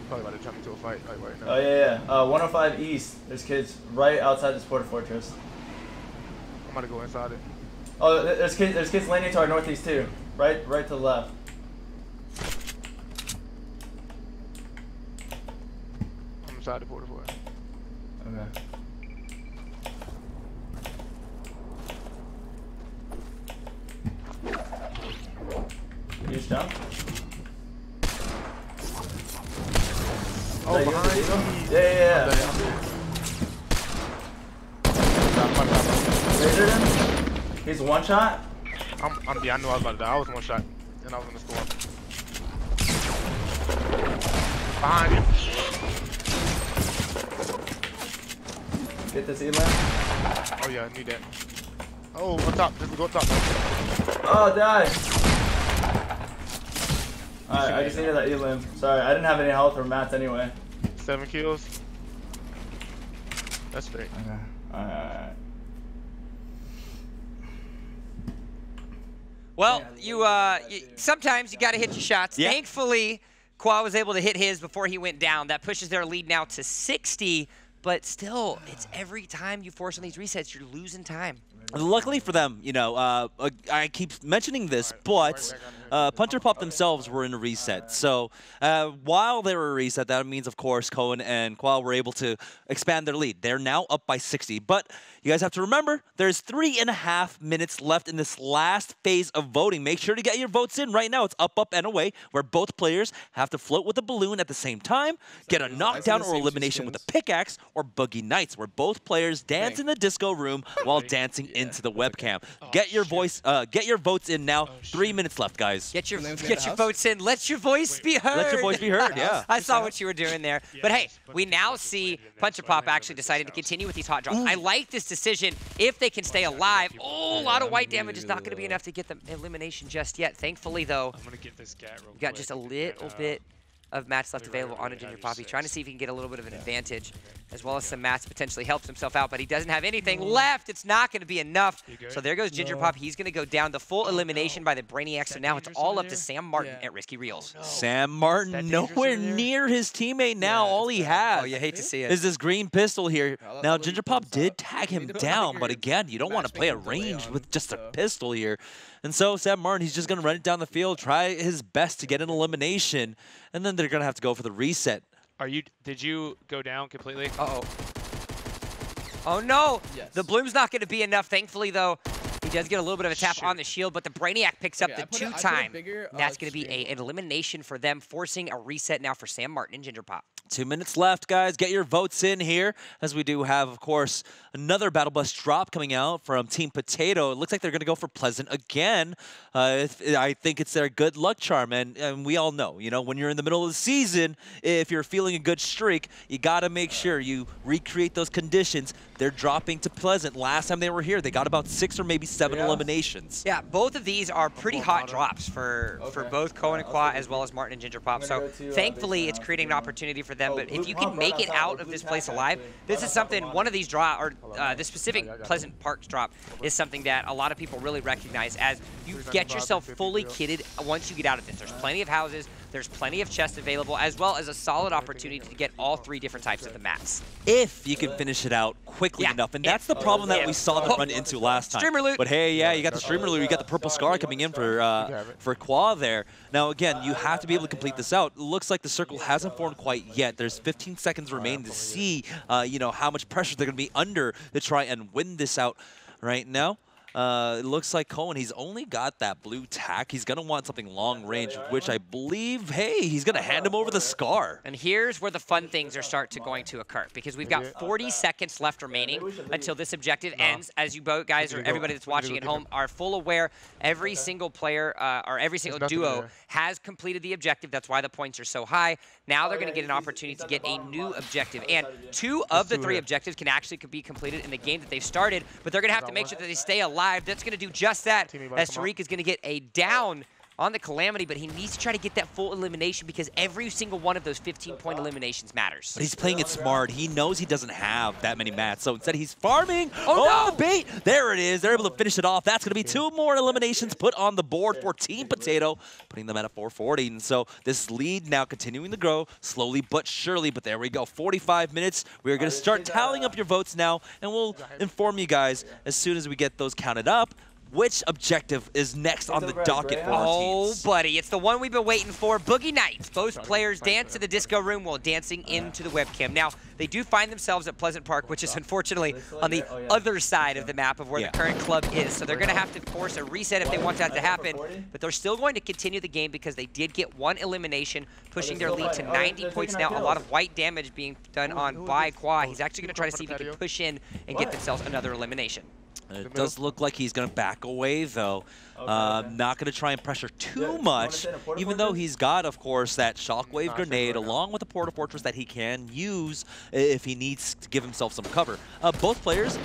Probably about to jump into a fight like right now. Oh yeah, yeah. 105 east. There's kids right outside this porta fortress. I'm about to go inside it. Oh, there's kids. There's kids landing to our northeast too. Right to the left. I'm inside the porta fort. Okay. You just jump? Oh, Is that behind you? me. Yeah. Lasered him? He's one shot? Yeah, I knew I was about to die. I was one shot, and I was in the storm. Behind you. Get this Elam. Oh yeah, I need that. Oh, on top. Just go up top. Oh, die. Alright, I just needed that Elam. Sorry, I didn't have any health or mats anyway. 7 kills. That's straight. Okay. Alright. Well, sometimes you got to hit your shots. Yeah. Thankfully, Khoa was able to hit his before he went down. That pushes their lead now to 60. But still, it's every time you force on these resets, you're losing time. Luckily for them, you know, I keep mentioning this, but Gingerpop themselves were in a reset. So while they were a reset, that means, of course, Cohen and Khoa were able to expand their lead. They're now up by 60. But you guys have to remember, there's 3.5 minutes left in this last phase of voting. Make sure to get your votes in right now. It's up, and away, where both players have to float with a balloon at the same time, get a knockdown or elimination with a pickaxe, or Boogie Nights, where both players dance in the disco room while dancing into the webcam. Get your votes in now. 3 minutes left, guys. Get your votes in. Let your voice be heard. Let your voice be heard, yeah. I saw what you were doing there. But hey, we now see Gingerpop actually deciding to continue with these hot drops. I like this decision if they can stay alive. Oh, a lot of white damage is not going to be enough to get the elimination just yet. Thankfully, though, I'm gonna get this gat real we got just a little bit of mats left available on a Gingerpop. He's trying to see if he can get a little bit of an advantage, as well as some mats potentially helps himself out, but he doesn't have anything left. It's not going to be enough. So there goes Gingerpop. He's going to go down. The full elimination by the Brainiac, so now it's all up to Sam Martin at Risky Reels. Sam Martin nowhere near his teammate now. All he has you hate to see it. is this green pistol here. Now, Gingerpop did tag him down, but again, you don't want to play a range with just a pistol here. And so Sam Martin, he's just going to run it down the field, try his best to get an elimination, and then they're going to have to go for the reset. Did you go down completely? Uh-oh. Oh, no. Yes. The bloom's not going to be enough. Thankfully, though, he does get a little bit of a tap on the shield, but the Brainiac picks up the two-time. That's going to be an elimination for them, forcing a reset now for Sam Martin and Gingerpop. 2 minutes left, guys. Get your votes in here, as we do have, of course, another Battle Bus drop coming out from Team Potato. It looks like they're going to go for Pleasant again. I think it's their good luck charm, and we all know, you know, when you're in the middle of the season, if you're feeling a good streak, you got to make sure you recreate those conditions. They're dropping to Pleasant. Last time they were here, they got about 6 or maybe 7 eliminations. Yeah, both of these are pretty hot drops for both Cohen and Khoa, as well as Martin and Gingerpop. So thankfully, it's creating an opportunity for them. But if you can make it out of this place alive, this is something, one of these this specific Pleasant Parks drop is something that a lot of people really recognize as you get yourself fully kitted once you get out of this. There's plenty of houses, there's plenty of chests available, as well as a solid opportunity to get all 3 different types of the mats. If you can finish it out quickly enough, and that's the problem that we saw them run into last time. Streamer loot. But hey, yeah, you got the streamer loot, you got the purple scar coming in for Khoa there. Now again, you have to be able to complete this out. It looks like the circle hasn't formed quite yet. There's 15 seconds remaining to see, you know, how much pressure they're going to be under to try and win this out right now. it looks like Cohen, he's only got that blue tack. He's going to want something long range, which I believe, hey, he's going to hand him over the Scar. And here's where the fun things are going to occur, because we've got 40 seconds left remaining until this objective ends. As you both guys, or everybody that's watching at home, are full aware, every single player or every single duo has completed the objective. That's why the points are so high. Now they're going to get an opportunity to get a new objective. And 2 of the 3 objectives can actually be completed in the game that they've started, but they're going to have to make sure that they stay alive. That's going to do just that, as Tarik is going to get a down on the Calamity, but he needs to try to get that full elimination because every single one of those 15-point eliminations matters. But he's playing it smart. He knows he doesn't have that many mats, so instead he's farming. Oh, no! The bait! There it is. They're able to finish it off. That's going to be 2 more eliminations put on the board for Team Potato, putting them at a 440. And so this lead now continuing to grow slowly but surely. But there we go. 45 minutes. We're going to start tallying up your votes now, and we'll inform you guys as soon as we get those counted up which objective is next on the docket for our teams. Oh, buddy, it's the one we've been waiting for. Boogie Nights. Both players dance to the disco room while dancing into the webcam. Now, they do find themselves at Pleasant Park, which is unfortunately on the other side of the map of where the current club is. So they're going to have to force a reset if they want that to happen. But they're still going to continue the game because they did get 1 elimination, pushing their lead to 90 points now. A lot of white damage being done on by Khoa. He's actually going to try to see if he can push in and get themselves another elimination. It does look like he's going to back away, though. Not going to try and pressure too much, even though he's got, of course, that shockwave grenade along with the Porta Fortress that he can use if he needs to give himself some cover. Both players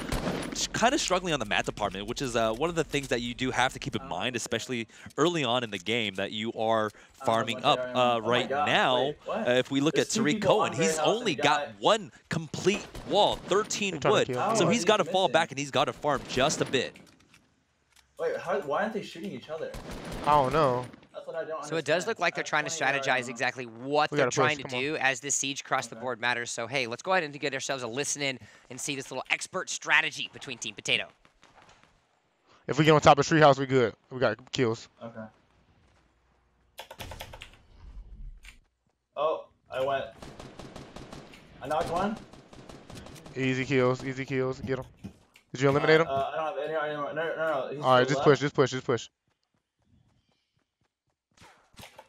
kind of struggling on the mat department, which is one of the things that you do have to keep in mind, especially early on in the game, that you are farming up. Right now, if we look at Tarik Cohen, he's only got 1 complete wall, 13 wood, so he's got to fall back and he's got to farm just a bit. Wait, why aren't they shooting each other? I don't know. That's what I don't understand. So it does look like they're trying to strategize exactly what they're trying to do as this siege across the board matters. So, hey, let's go ahead and get ourselves a listen in and see this little expert strategy between Team Potato. If we get on top of Treehouse, we good. We got kills. Okay. Oh, I went. I knocked 1. Easy kills, easy kills. Get him. Did you eliminate him? I don't have any anymore. No. He's all right, just push, just push, just push.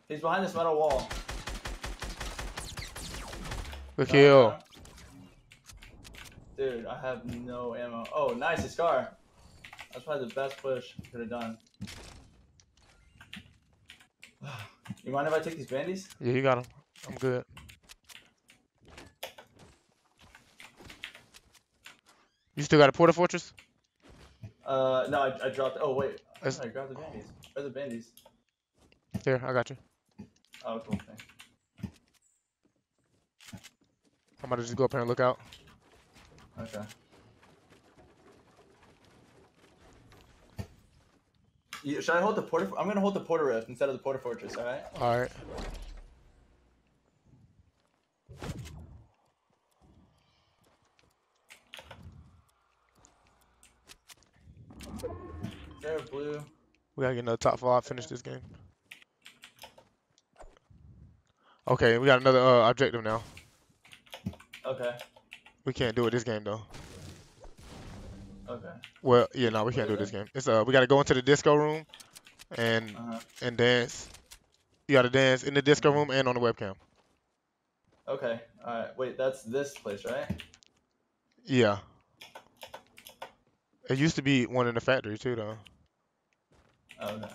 He's behind this metal wall. Good kill. Dude, I have no ammo. Oh, nice, a scar. That's probably the best push I could have done. You mind if I take these bandies? Yeah, you got him. I'm good. You still got a Porta Fortress? No, I dropped. Oh wait, I grabbed the bandies. Where's the bandies? Here, I got you. Oh, cool. Thanks. I'm about to just go up here and look out. Okay. Should I hold the Porta? I'm gonna hold the Porta Rift instead of the Porta Fortress. All right. All right. There, blue. We gotta get another top 5. Finish this game. Okay, we got another objective now. Okay. We can't do it this game though. Okay. Well, yeah, no, we can't do it this game. It's we gotta go into the disco room and dance. You gotta dance in the disco room and on the webcam. Okay. All right. Wait, that's this place, right? Yeah. It used to be one in the factory too, though. Okay.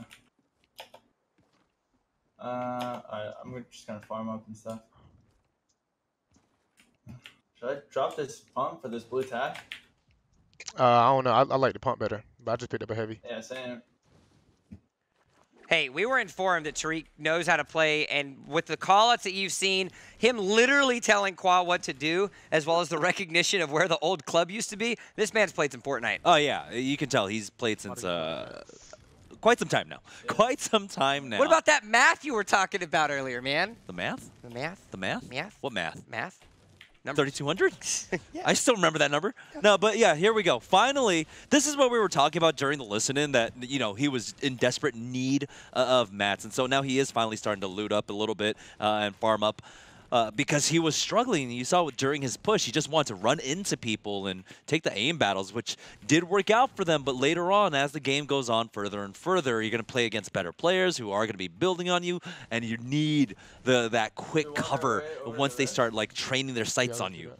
Alright, I'm just gonna farm up and stuff. Should I drop this pump for this blue tack? I don't know. I like the pump better, but I just picked up a heavy. Yeah, same. Hey, we were informed that Tarik knows how to play, and with the call-outs that you've seen, him literally telling Khoa what to do, as well as the recognition of where the old club used to be, this man's played some Fortnite. Oh, yeah. You can tell he's played since quite some time now. Yeah. Quite some time now. What about that math you were talking about earlier, man? The math? The math? The math? Math? What math? Math? 3,200? Yeah. I still remember that number. No, but yeah, here we go. Finally, this is what we were talking about during the listen-in, that, you know, he was in desperate need of mats. And so now he is finally starting to loot up a little bit and farm up. because he was struggling. You saw during his push, he just wanted to run into people and take the aim battles, which did work out for them. But later on, as the game goes on further and further, you're going to play against better players who are going to be building on you, and you need that quick cover once they start like training their sights on you.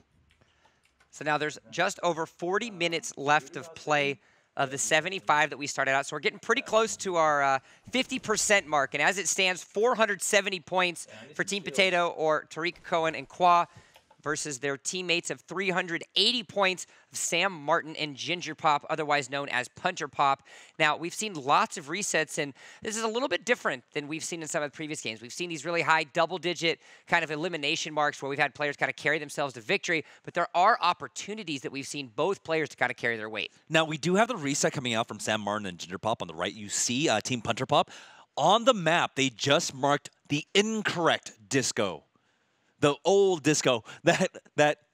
So now there's just over 40 minutes left of play of the 75 that we started out. So we're getting pretty close to our 50% mark. And as it stands, 470 points for Team Potato or Tarik Cohen and Khoa versus their teammates of 380 points of Sam Martin and Gingerpop, otherwise known as Punter Pop. Now, we've seen lots of resets, and this is a little bit different than we've seen in some of the previous games. We've seen these really high double-digit kind of elimination marks where we've had players kind of carry themselves to victory, but there are opportunities that we've seen both players to kind of carry their weight. Now, we do have the reset coming out from Sam Martin and Gingerpop on the right. You see Team Punter Pop. On the map, they just marked the incorrect disco. The old disco that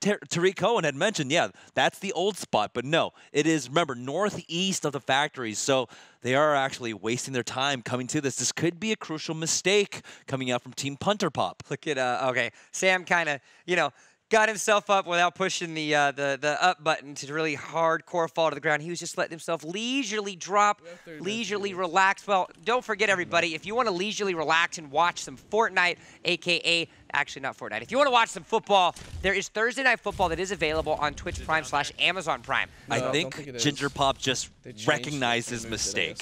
Tarik Cohen had mentioned. Yeah, that's the old spot. But no, it is, remember, northeast of the factories. So they are actually wasting their time coming to this. This could be a crucial mistake coming out from Team Punter Pop. Look at, okay, Sam kind of, got himself up without pushing the up button to really hardcore fall to the ground. He was just letting himself leisurely drop, leisurely relax. Well, don't forget, everybody, if you want to leisurely relax and watch some Fortnite, a.k.a. actually not Fortnite. If you want to watch some football, there is Thursday Night Football that is available on Twitch Prime / Amazon Prime. I think Gingerpop just recognized his mistake.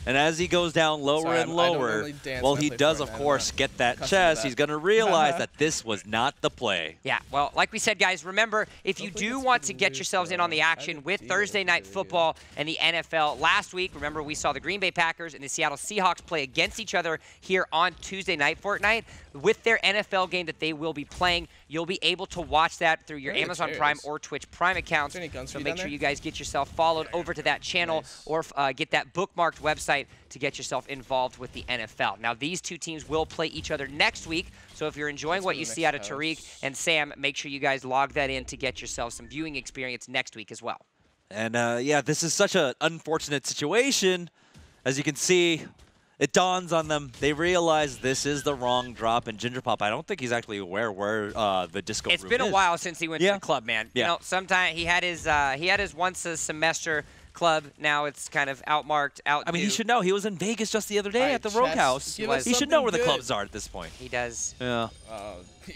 And as he goes down lower and lower, well, he does, of course, get that chest. He's going to realize that this was not the play. Yeah, well, like we said, guys, remember, if you do want to get yourselves in on the action with Thursday Night Football and the NFL, last week, remember, we saw the Green Bay Packers and the Seattle Seahawks play against each other here on Tuesday Night Fortnite. With their NFL game that they will be playing, you'll be able to watch that through your Amazon Prime or Twitch Prime accounts. So make sure you guys get yourself followed over to that channel or get that bookmarked website to get yourself involved with the NFL. Now, these two teams will play each other next week, so if you're enjoying what you see out of Tarik and Sam, make sure you guys log that in to get yourself some viewing experience next week as well. And, yeah, this is such an unfortunate situation. As you can see, it dawns on them. They realize this is the wrong drop, and Gingerpop, I don't think he's actually aware where the disco room is. It's been a while since he went to the club, man. Yeah. Sometime he had his once a semester club. Now it's kind of outmarked, out. I mean, he should know. He was in Vegas just the other day at the Rogue House. He should know where the clubs are at this point. He does. Yeah.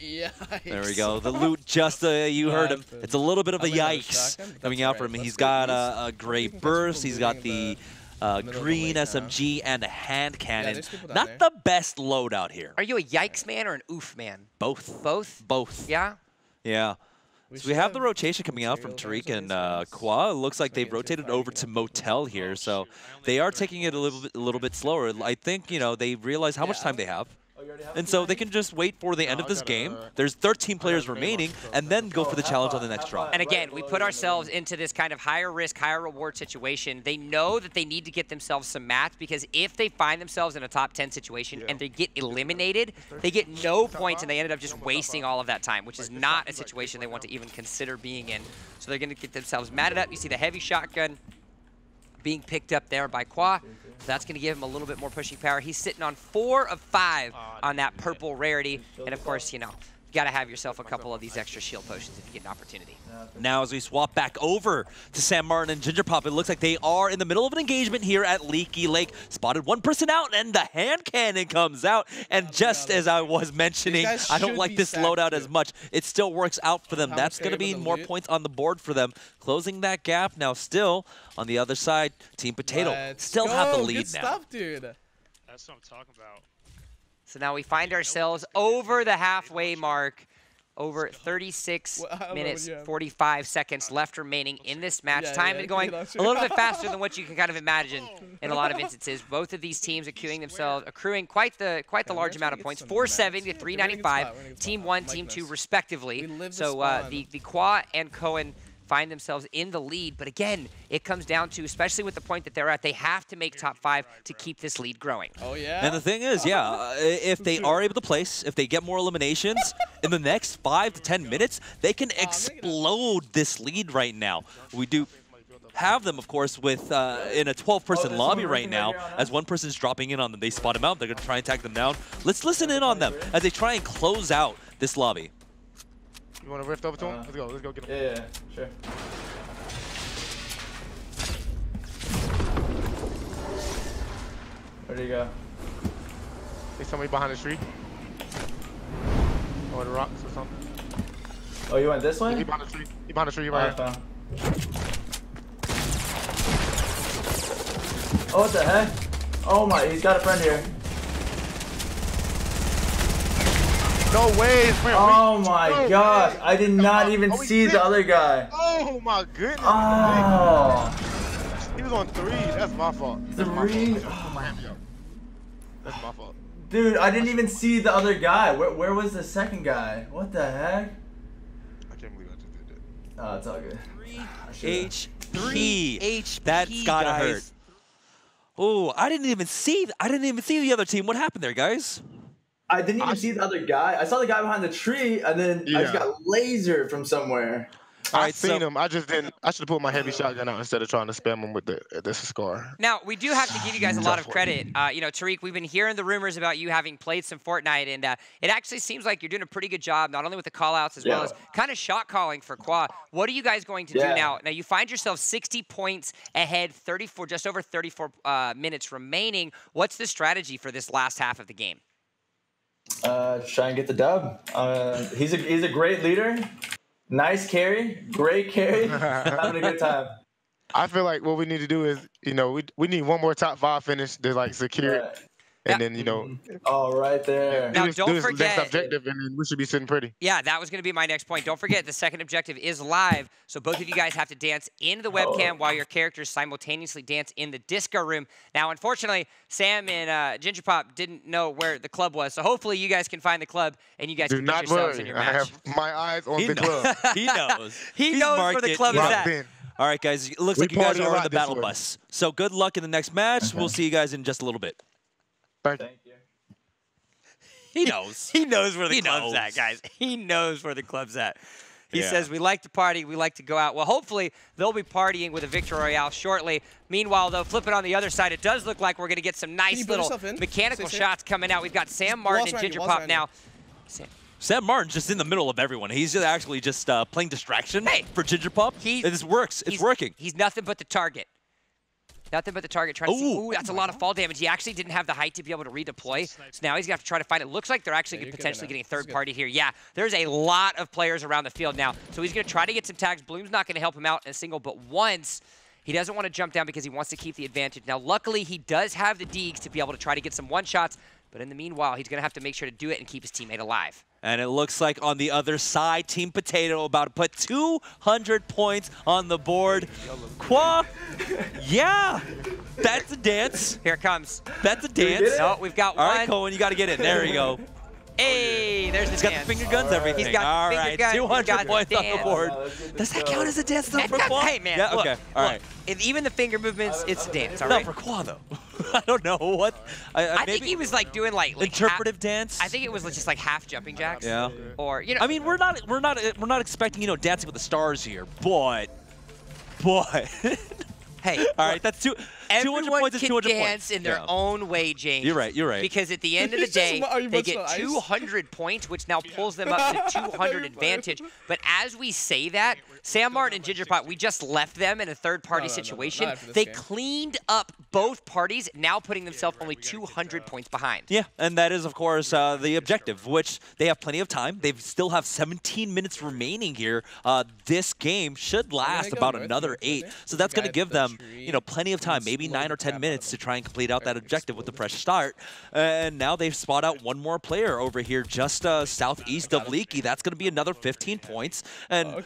Yeah. There we go. The loot just, you heard him. It's a little bit of a yikes coming out from him. He's got a gray burst. He's got the green SMG and a hand cannon. Not the best loadout here. Are you a yikes man or an oof man? Both. Both? Both. Yeah? Yeah. So we have the rotation coming out from Tarik and Khoa. It looks like they've rotated over to Motel here, so they are taking it a little bit slower. I think, they realize how much time they have. And so they can just wait for the end of this game. There's 13 players remaining, and then go for the challenge on the next drop. And again, we put ourselves into this kind of higher risk, higher reward situation. They know that they need to get themselves some mats, because if they find themselves in a top 10 situation and they get eliminated, they get no points and they ended up just wasting all of that time, which is not a situation they want to even consider being in. So they're going to get themselves matted up. You see the heavy shotgun being picked up there by Khoa. That's going to give him a little bit more pushing power. He's sitting on 4 of 5 on that purple rarity. And, of course, you got to have yourself a couple of these extra shield potions if you get an opportunity. Now, as we swap back over to Sam Martin and Gingerpop, it looks like they are in the middle of an engagement here at Leaky Lake. Spotted one person out, and the hand cannon comes out. And just as I was mentioning, I don't like this loadout as much. It still works out for them. That's going to be more points on the board for them. Closing that gap now still on the other side. Team Potato still have the lead Good now. Stuff, dude. That's what I'm talking about. So now we find ourselves over the halfway mark. Over 36 minutes, 45 seconds left remaining in this match. Time is going a little bit faster than what you can kind of imagine in a lot of instances. Both of these teams accruing quite the large amount of points. 470 to 395. Team 1, Team 2, respectively. So the Khoa and Cohen find themselves in the lead. But again, it comes down to, especially with the point that they're at, they have to make top 5 to keep this lead growing. Oh, yeah. And the thing is, if they are able to place, if they get more eliminations, in the next 5 to 10 minutes, they can explode this lead right now. We do have them, of course, with in a 12-person lobby right now. As one person's dropping in on them, they spot him out. They're going to try and tag them down. Let's listen in on them as they try and close out this lobby. You want to rift over to him? Let's go get him. Yeah, sure. Where'd he go? There's somebody behind the tree. Or the rocks or something. Oh, you went this way? He behind the tree. He behind the tree right here. Oh, what the heck? Oh my, he's got a friend here. No way. Oh my gosh, I did not even see the other guy. Oh my goodness. Oh. He was on 3. That's my fault. 3? That's my fault. Dude, I didn't even see the other guy. Where was the second guy? What the heck? I can't believe I just did that. Oh, it's all good. 3 HP. That's gotta guys. hurt. Oh, I didn't even see the other team. What happened there, guys? I didn't even see the other guy. I saw the guy behind the tree, and then I just got lasered from somewhere. I seen him. I just didn't. I should have pulled my heavy shotgun out instead of trying to spam him with the scar. Now, we do have to give you guys a lot of credit. You know, Tarik, we've been hearing the rumors about you having played some Fortnite, and it actually seems like you're doing a pretty good job, not only with the call-outs as well as kind of shot calling for Khoa. What are you guys going to do now? Now, you find yourself 60 points ahead, just over 34 minutes remaining. What's the strategy for this last half of the game? Try and get the dub. He's a great leader. Nice carry, great carry, having a good time. I feel like what we need to do is, you know, we need one more top 5 finish to like secure it, and then you know. Oh, right there. Now, don't forget next objective, and then we should be sitting pretty. Yeah, that was going to be my next point. Don't forget the second objective is live, so both of you guys have to dance in the webcam while your characters simultaneously dance in the disco room. Now, unfortunately, Sam and Gingerpop didn't know where the club was, so hopefully you guys can find the club and you guys can get yourselves in your match. I have my eyes on the club. He knows. He knows where the club is at. All right, guys. It looks like you guys are on the battle bus. So good luck in the next match. We'll see you guys in just a little bit. Thank you. He knows. He knows where the club's at, guys. He knows where the club's at. He says, we like to party, we like to go out. Well, hopefully, they'll be partying with a Victory Royale shortly. Meanwhile, though, flipping on the other side, it does look like we're going to get some nice little mechanical shots coming out. We've got Sam Martin and Gingerpop now. Sam Martin's just in the middle of everyone. He's actually just playing distraction for Gingerpop. This works. It's working. He's nothing but the target. Nothing but the target trying to see. Ooh, that's a lot of fall damage. He actually didn't have the height to be able to redeploy. So now he's got to try to find it. Looks like they're actually potentially getting third party here. Yeah, there's a lot of players around the field now. So he's going to try to get some tags. Bloom's not going to help him out in a single but once. He doesn't want to jump down because he wants to keep the advantage. Now, luckily, he does have the deegs to be able to try to get some one-shots. But in the meanwhile, he's going to have to make sure to do it and keep his teammate alive. And it looks like on the other side, Team Potato about to put 200 points on the board. Khoa, yeah, that's a dance. Here it comes. That's a dance. No, we've got one. All right, Cohen, you got to get it. There you go. Hey, there's the He's got the finger guns, everything. He's got all the right, finger guns. 200 points on the board. Does that count as a dance though for Khoa? Hey, man, yeah, look, okay, all right. Even the finger movements, it's a dance, all right? No, for Khoa though. I don't know what. I think he was like doing like interpretive dance. I think it was just like half jumping jacks. Yeah. Or you know. I mean, we're not expecting Dancing with the Stars here, but. Hey, all right, that's 200 points is 200 can dance points. in their own way, James. You're right, you're right. Because at the end of the day, they get 200 points, which now pulls them up to 200 advantage. But as we say that, Sam Martin and Gingerpop, we just left them in a third-party situation. They cleaned up both parties, now putting themselves only 200 points behind. Yeah, and that is, of course, the objective, which they have plenty of time. They still have 17 minutes remaining here. This game should last about another 8, so that's going to give them, plenty of time, maybe 9 or 10 minutes to try and complete out that objective with the fresh start. And now they've spot out one more player over here just southeast of Leaky. That's going to be another 15 points. And,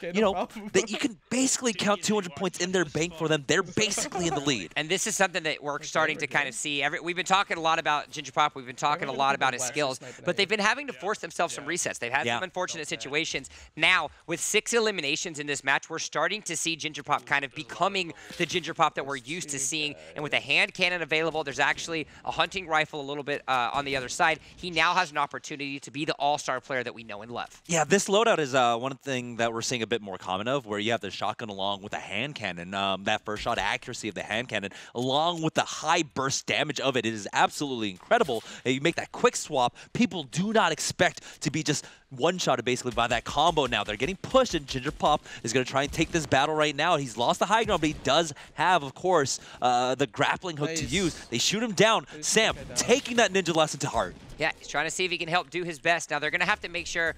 that you can basically count 200 points in their bank for them. They're basically in the lead. And this is something that we're starting to kind of see. We've been talking a lot about Gingerpop. We've been talking a lot about his skills. But they've been having to force themselves some resets. They've had some unfortunate situations. Now, with 6 eliminations in this match, we're starting to see Gingerpop kind of becoming the Gingerpop that we're used to seeing. And with a hand cannon available, there's actually a hunting rifle a little bit on the other side. He now has an opportunity to be the all-star player that we know and love. Yeah, this loadout is one thing that we're seeing a bit more common of, where you have the shotgun along with a hand cannon. That first shot accuracy of the hand cannon, along with the high burst damage of it, is absolutely incredible. You make that quick swap. People do not expect to be just one-shotted basically by that combo now. They're getting pushed, and Gingerpop is going to try and take this battle right now. He's lost the high ground, but he does have, of course, the grappling hook to use. They shoot him down. Sam taking that ninja lesson to heart. Yeah, he's trying to see if he can help do his best. Now, they're going to have to make sure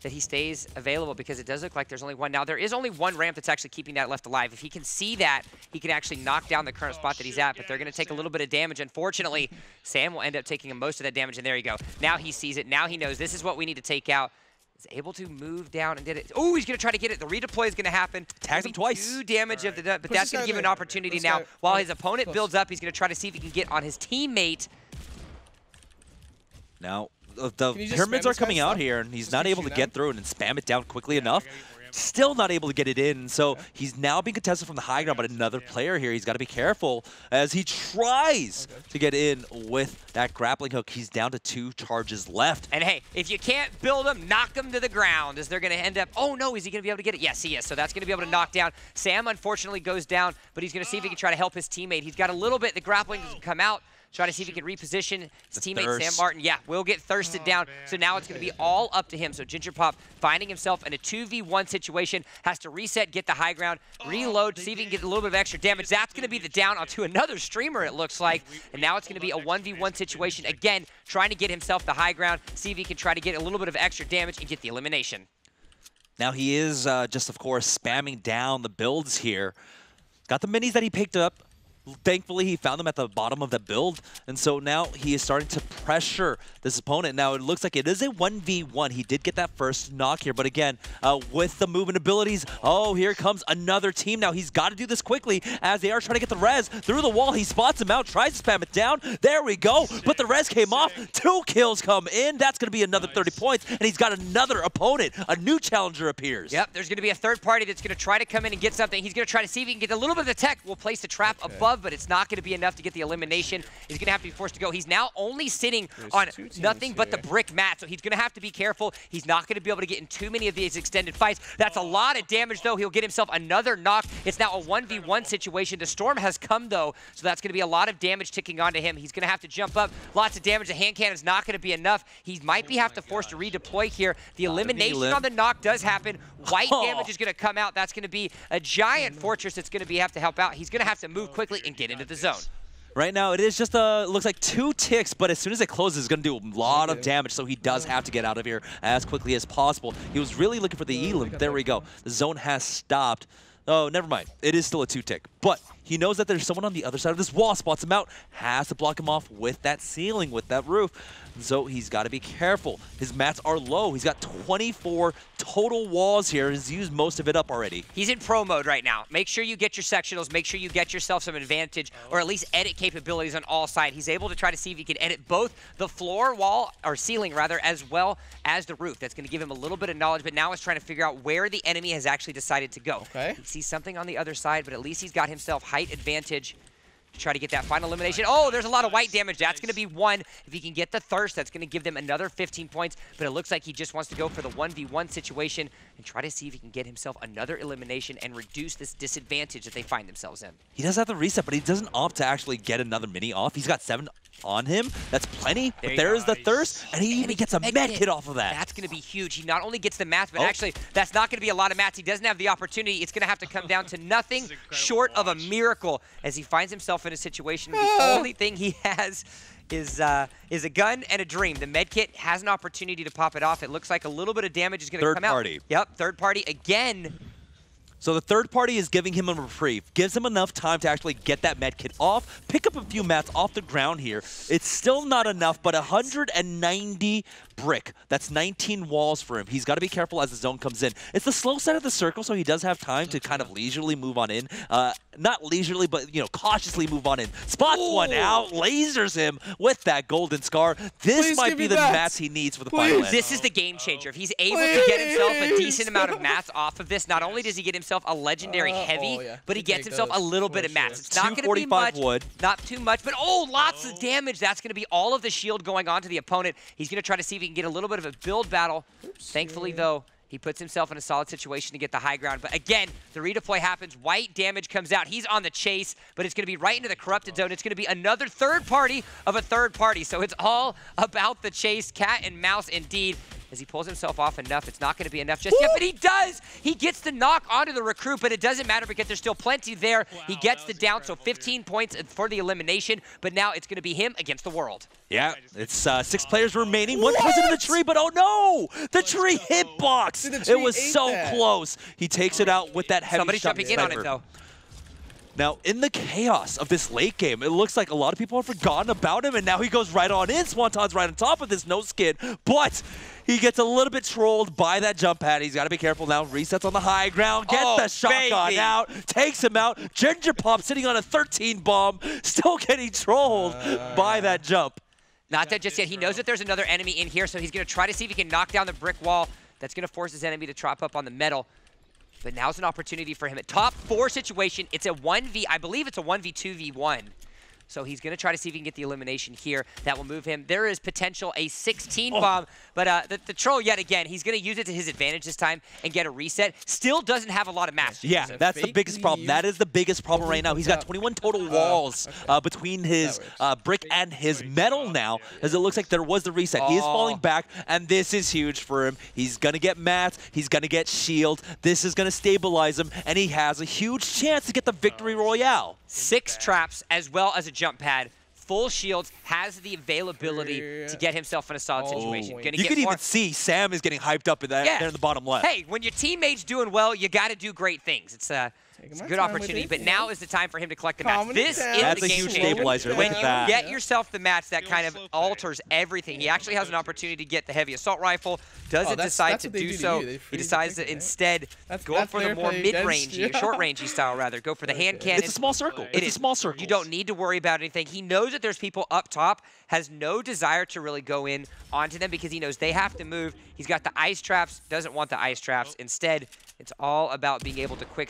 that he stays available because it does look like there's only one. Now, there is only one ramp that's actually keeping that left alive. If he can see that, he can actually knock down the current spot that he's at, but they're going to take a little bit of damage. Unfortunately, Sam will end up taking most of that damage, and there you go. Now he sees it. Now he knows this is what we need to take out. He's able to move down and did it. Oh, he's going to try to get it. The redeploy is going to happen. Tags him twice. 2 damage of the, but that's going to give him an opportunity now. While his opponent builds up, he's going to try to see if he can get on his teammate. Now, the pyramids are coming out here, and he's not able to get through it and spam it down quickly enough. Still not able to get it in, so he's now being contested from the high ground, but another player here, he's got to be careful as he tries to get in with that grappling hook. He's down to 2 charges left. And hey, if you can't build him, knock him to the ground, as they're going to end up, oh no, is he going to be able to get it? Yes, he is, so that's going to be able to knock down. Sam, unfortunately, goes down, but he's going to see if he can try to help his teammate. He's got a little bit, the grappling doesn't come out. Try to see if he can reposition his teammate, Sam Martin. Yeah, will get thirsted down. So now it's going to be all up to him. So Gingerpop finding himself in a 2v1 situation, has to reset, get the high ground, reload, see if he can get a little bit of extra damage. That's going to be the down onto another streamer, it looks like. And now it's going to be a 1v1 situation. Again, trying to get himself the high ground, see if he can try to get a little bit of extra damage and get the elimination. Now he is just, of course, spamming down the builds here. Got the minis that he picked up. Thankfully, he found them at the bottom of the build, and so now he is starting to pressure this opponent. Now, it looks like it is a 1v1. He did get that first knock here, but again, with the movement abilities, oh, here comes another team. Now, he's got to do this quickly as they are trying to get the res through the wall. He spots him out, tries to spam it down. There we go, but the res came off. 2 kills come in. That's going to be another 30 points, and he's got another opponent. A new challenger appears. Yep, there's going to be a third party that's going to try to come in and get something. He's going to try to see if he can get a little bit of the tech. We'll place the trap above, but it's not going to be enough to get the elimination. He's going to have to be forced to go. He's now only sitting on nothing but the brick mat, so he's going to have to be careful. He's not going to be able to get in too many of these extended fights. That's a lot of damage, though. He'll get himself another knock. It's now a 1v1 situation. The storm has come, though, so that's going to be a lot of damage ticking onto him. He's going to have to jump up. Lots of damage. The hand cannon is not going to be enough. He might be have to force to redeploy here. The elimination on the knock does happen. White damage is going to come out. That's going to be a giant fortress that's going to have to help out. He's going to have to move quickly and get into the zone. Right now, it is just looks like 2 ticks, but as soon as it closes, it's going to do a lot of damage, so he does have to get out of here as quickly as possible. He was really looking for the elim. There we go. The zone has stopped. Oh, never mind. It is still a 2-tick, but he knows that there's someone on the other side of this wall, spots him out, has to block him off with that ceiling, with that roof. So he's got to be careful. His mats are low. He's got 24 total walls here. He's used most of it up already. He's in pro mode right now. Make sure you get your sectionals. Make sure you get yourself some advantage, or at least edit capabilities on all sides. He's able to try to see if he can edit both the floor wall, or ceiling rather, as well as the roof. That's going to give him a little bit of knowledge, but now he's trying to figure out where the enemy has actually decided to go. Okay. He sees something on the other side, but at least he's got himself height advantage to try to get that final elimination. Oh, there's a lot of white damage. That's going to be 1. If he can get the thirst, that's going to give them another 15 points. But it looks like he just wants to go for the 1v1 situation and try to see if he can get himself another elimination and reduce this disadvantage that they find themselves in. He does have the reset, but he doesn't opt to actually get another mini off. He's got 7 on him. That's plenty. But there is the thirst, and he even gets a med kit off of that. That's going to be huge. He not only gets the mats, but actually, that's not going to be a lot of mats. He doesn't have the opportunity. It's going to have to come down to nothing short of a miracle as he finds himself in a situation. The only thing he has is a gun and a dream. The med kit has an opportunity to pop it off. It looks like a little bit of damage is going to come out. Third party. Yep, third party again. So the third party is giving him a reprieve, gives him enough time to actually get that med kit off, pick up a few mats off the ground here. It's still not enough, but 190 brick. That's 19 walls for him. He's got to be careful as the zone comes in. It's the slow side of the circle, so he does have time to kind of leisurely move on in. Not leisurely, but, you know, cautiously move on in. Spots one out, lasers him with that golden scar. This might be the mats he needs for the final end. This is the game changer. If he's able to get himself a decent amount of mats off of this, not only does he get himself a legendary heavy, but he gets himself a little bit of mats. It's not going to be much, not too much, but lots of damage. That's going to be all of the shield going on to the opponent. He's going to try to see if he can get a little bit of a build battle. Thankfully, though, he puts himself in a solid situation to get the high ground. But again, the redeploy happens. White damage comes out. He's on the chase, but it's going to be right into the corrupted zone. It's going to be another third party of a third party. So it's all about the chase. Cat and mouse indeed. as he pulls himself off enough. It's not going to be enough just yet, but he does! He gets the knock onto the recruit, but it doesn't matter because there's still plenty there. He gets the down, so 15 points for the elimination, but now it's going to be him against the world. Yeah, it's 6 players remaining. One person in the tree, but oh no! The tree hitbox! It was so close. He takes it out with that heavy Somebody's shot. jumping in on it, though. Now, in the chaos of this late game, it looks like a lot of people have forgotten about him, and now he goes right on in. Swanton's right on top of this no skin, but he gets a little bit trolled by that jump pad. He's got to be careful now. Resets on the high ground, gets the shotgun out, takes him out. Gingerpop sitting on a 13 bomb, still getting trolled by that jump. Not that just yet. He knows that there's another enemy in here, so he's going to try to see if he can knock down the brick wall. That's going to force his enemy to trap up on the metal. But now's an opportunity for him. At top 4 situation, it's a 1v, I believe it's a 1v2v1. So he's going to try to see if he can get the elimination here. That will move him. There is potential a 16 bomb, but the troll yet again, he's going to use it to his advantage this time and get a reset. Still doesn't have a lot of mastery. Yeah, that's the biggest problem. That is the biggest problem right now. He's got 21 total walls between his brick and his metal now, as it looks like there was the reset. He is falling back, and this is huge for him. He's going to get mats. He's going to get shield. This is going to stabilize him, and he has a huge chance to get the victory royale. 6 traps as well as a jump pad. Full shields, has the availability to get himself in a solid situation. You can even see Sam is getting hyped up in that there in the bottom left. Hey, when your teammate's doing well, you got to do great things. It's a good opportunity, but now is the time for him to collect the match. This is That's the a game huge changer. stabilizer. When Look you at that. get yourself the match, that kind of alters everything. He actually has an opportunity to get the heavy assault rifle. Doesn't decide to do so. He decides to instead go for the more mid-rangey, short-rangey style rather. Go for the hand cannon. It's a small circle. It's a small circle. You don't need to worry about anything. He knows that there's people up top, has no desire to really go in onto them because he knows they have to move. He's got the ice traps, doesn't want the ice traps. Instead, it's all about being able to quick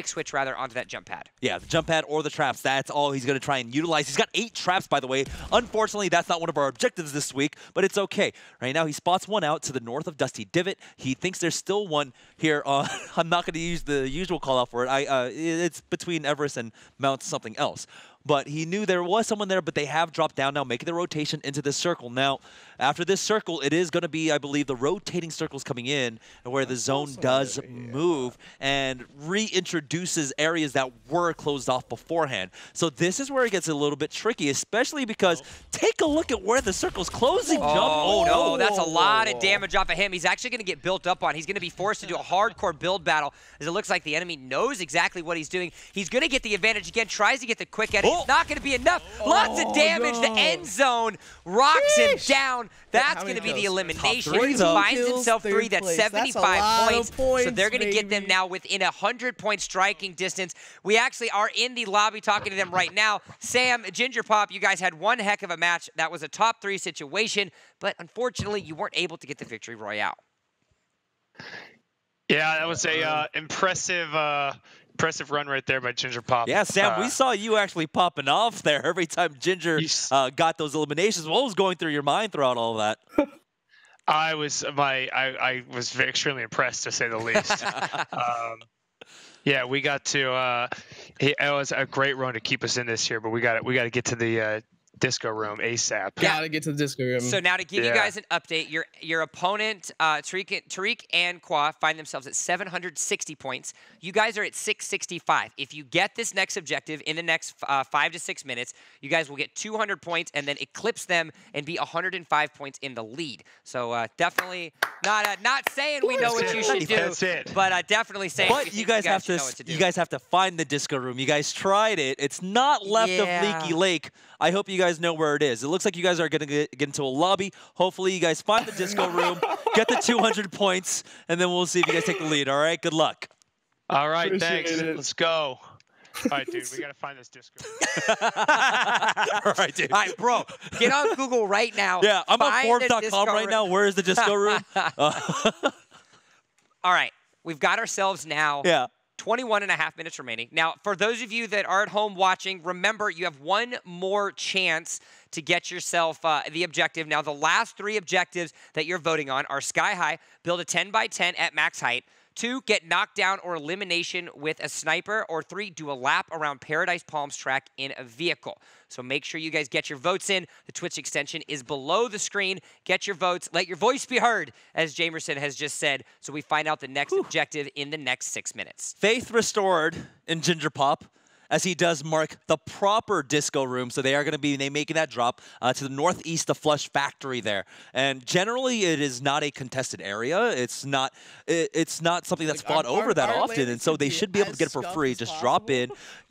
switch rather onto that jump pad. Yeah, the jump pad or the traps, that's all he's going to try and utilize. He's got 8 traps, by the way. Unfortunately, that's not one of our objectives this week, but it's okay. Right now, he spots one out to the north of Dusty Divot. He thinks there's still one here on, I'm not going to use the usual call out for it. It's between Everest and Mount something else. But he knew there was someone there, but they have dropped down now, making the rotation into this circle. Now, after this circle, it is going to be, I believe, the rotating circles coming in where the zone does move and reintroduces areas that were closed off beforehand. So this is where it gets a little bit tricky, especially because take a look at where the circle's closing. Oh, no, that's a lot of damage off of him. He's actually going to get built up on. He's going to be forced to do a hardcore build battle, as it looks like the enemy knows exactly what he's doing. He's going to get the advantage again, tries to get the quick edit. It's not going to be enough. Lots of damage. The end zone rocks him down. That's going to be the elimination. He finds himself 3. That's 75 points. So they're going to get them now within 100-point striking distance. We actually are in the lobby talking to them right now. Sam, Gingerpop, you guys had one heck of a match. That was a top 3 situation, but unfortunately, you weren't able to get the victory royale. Yeah, that was a impressive run right there by Gingerpop. Yeah, Sam, we saw you actually popping off there every time Ginger got those eliminations. What was going through your mind throughout all that? I was extremely impressed, to say the least. Yeah, we got to. It was a great run to keep us in this year, but we got to get to the disco room ASAP. Gotta get to the disco room. So now to give you guys an update, your opponent, Tarik and Khoa, find themselves at 760 points. You guys are at 665. If you get this next objective in the next 5 to 6 minutes, you guys will get 200 points and then eclipse them and be 105 points in the lead. So definitely not saying we know what you should do, but definitely saying. But you guys have to find the disco room. You guys tried it. It's not left of Leaky Lake. I hope you guys know where it is. It looks like you guys are going to get into a lobby. Hopefully, you guys find the disco room, get the 200 points, and then we'll see if you guys take the lead. All right? Good luck. All right, thanks. Let's go. All right, dude, we got to find this disco room. All right, dude. All right, bro, get on Google right now. Yeah, I'm on Forbes.com right now. Where is the disco room? All right, we've got ourselves now. Yeah. 21.5 minutes remaining. Now, for those of you that are at home watching, remember you have one more chance to get yourself the objective. Now, the last 3 objectives that you're voting on are Sky High, build a 10x10 at max height. 2, get knocked down or elimination with a sniper. Or 3, do a lap around Paradise Palms track in a vehicle. So make sure you guys get your votes in. The Twitch extension is below the screen. Get your votes. Let your voice be heard, as Jamerson has just said, so we find out the next objective in the next 6 minutes. Faith restored in Gingerpop, as he does mark the proper disco room. So they are going to be making that drop to the northeast of Flush Factory there. And generally, it is not a contested area. It's not something that's fought over that often. And so they should be able to get it for free. Just drop in,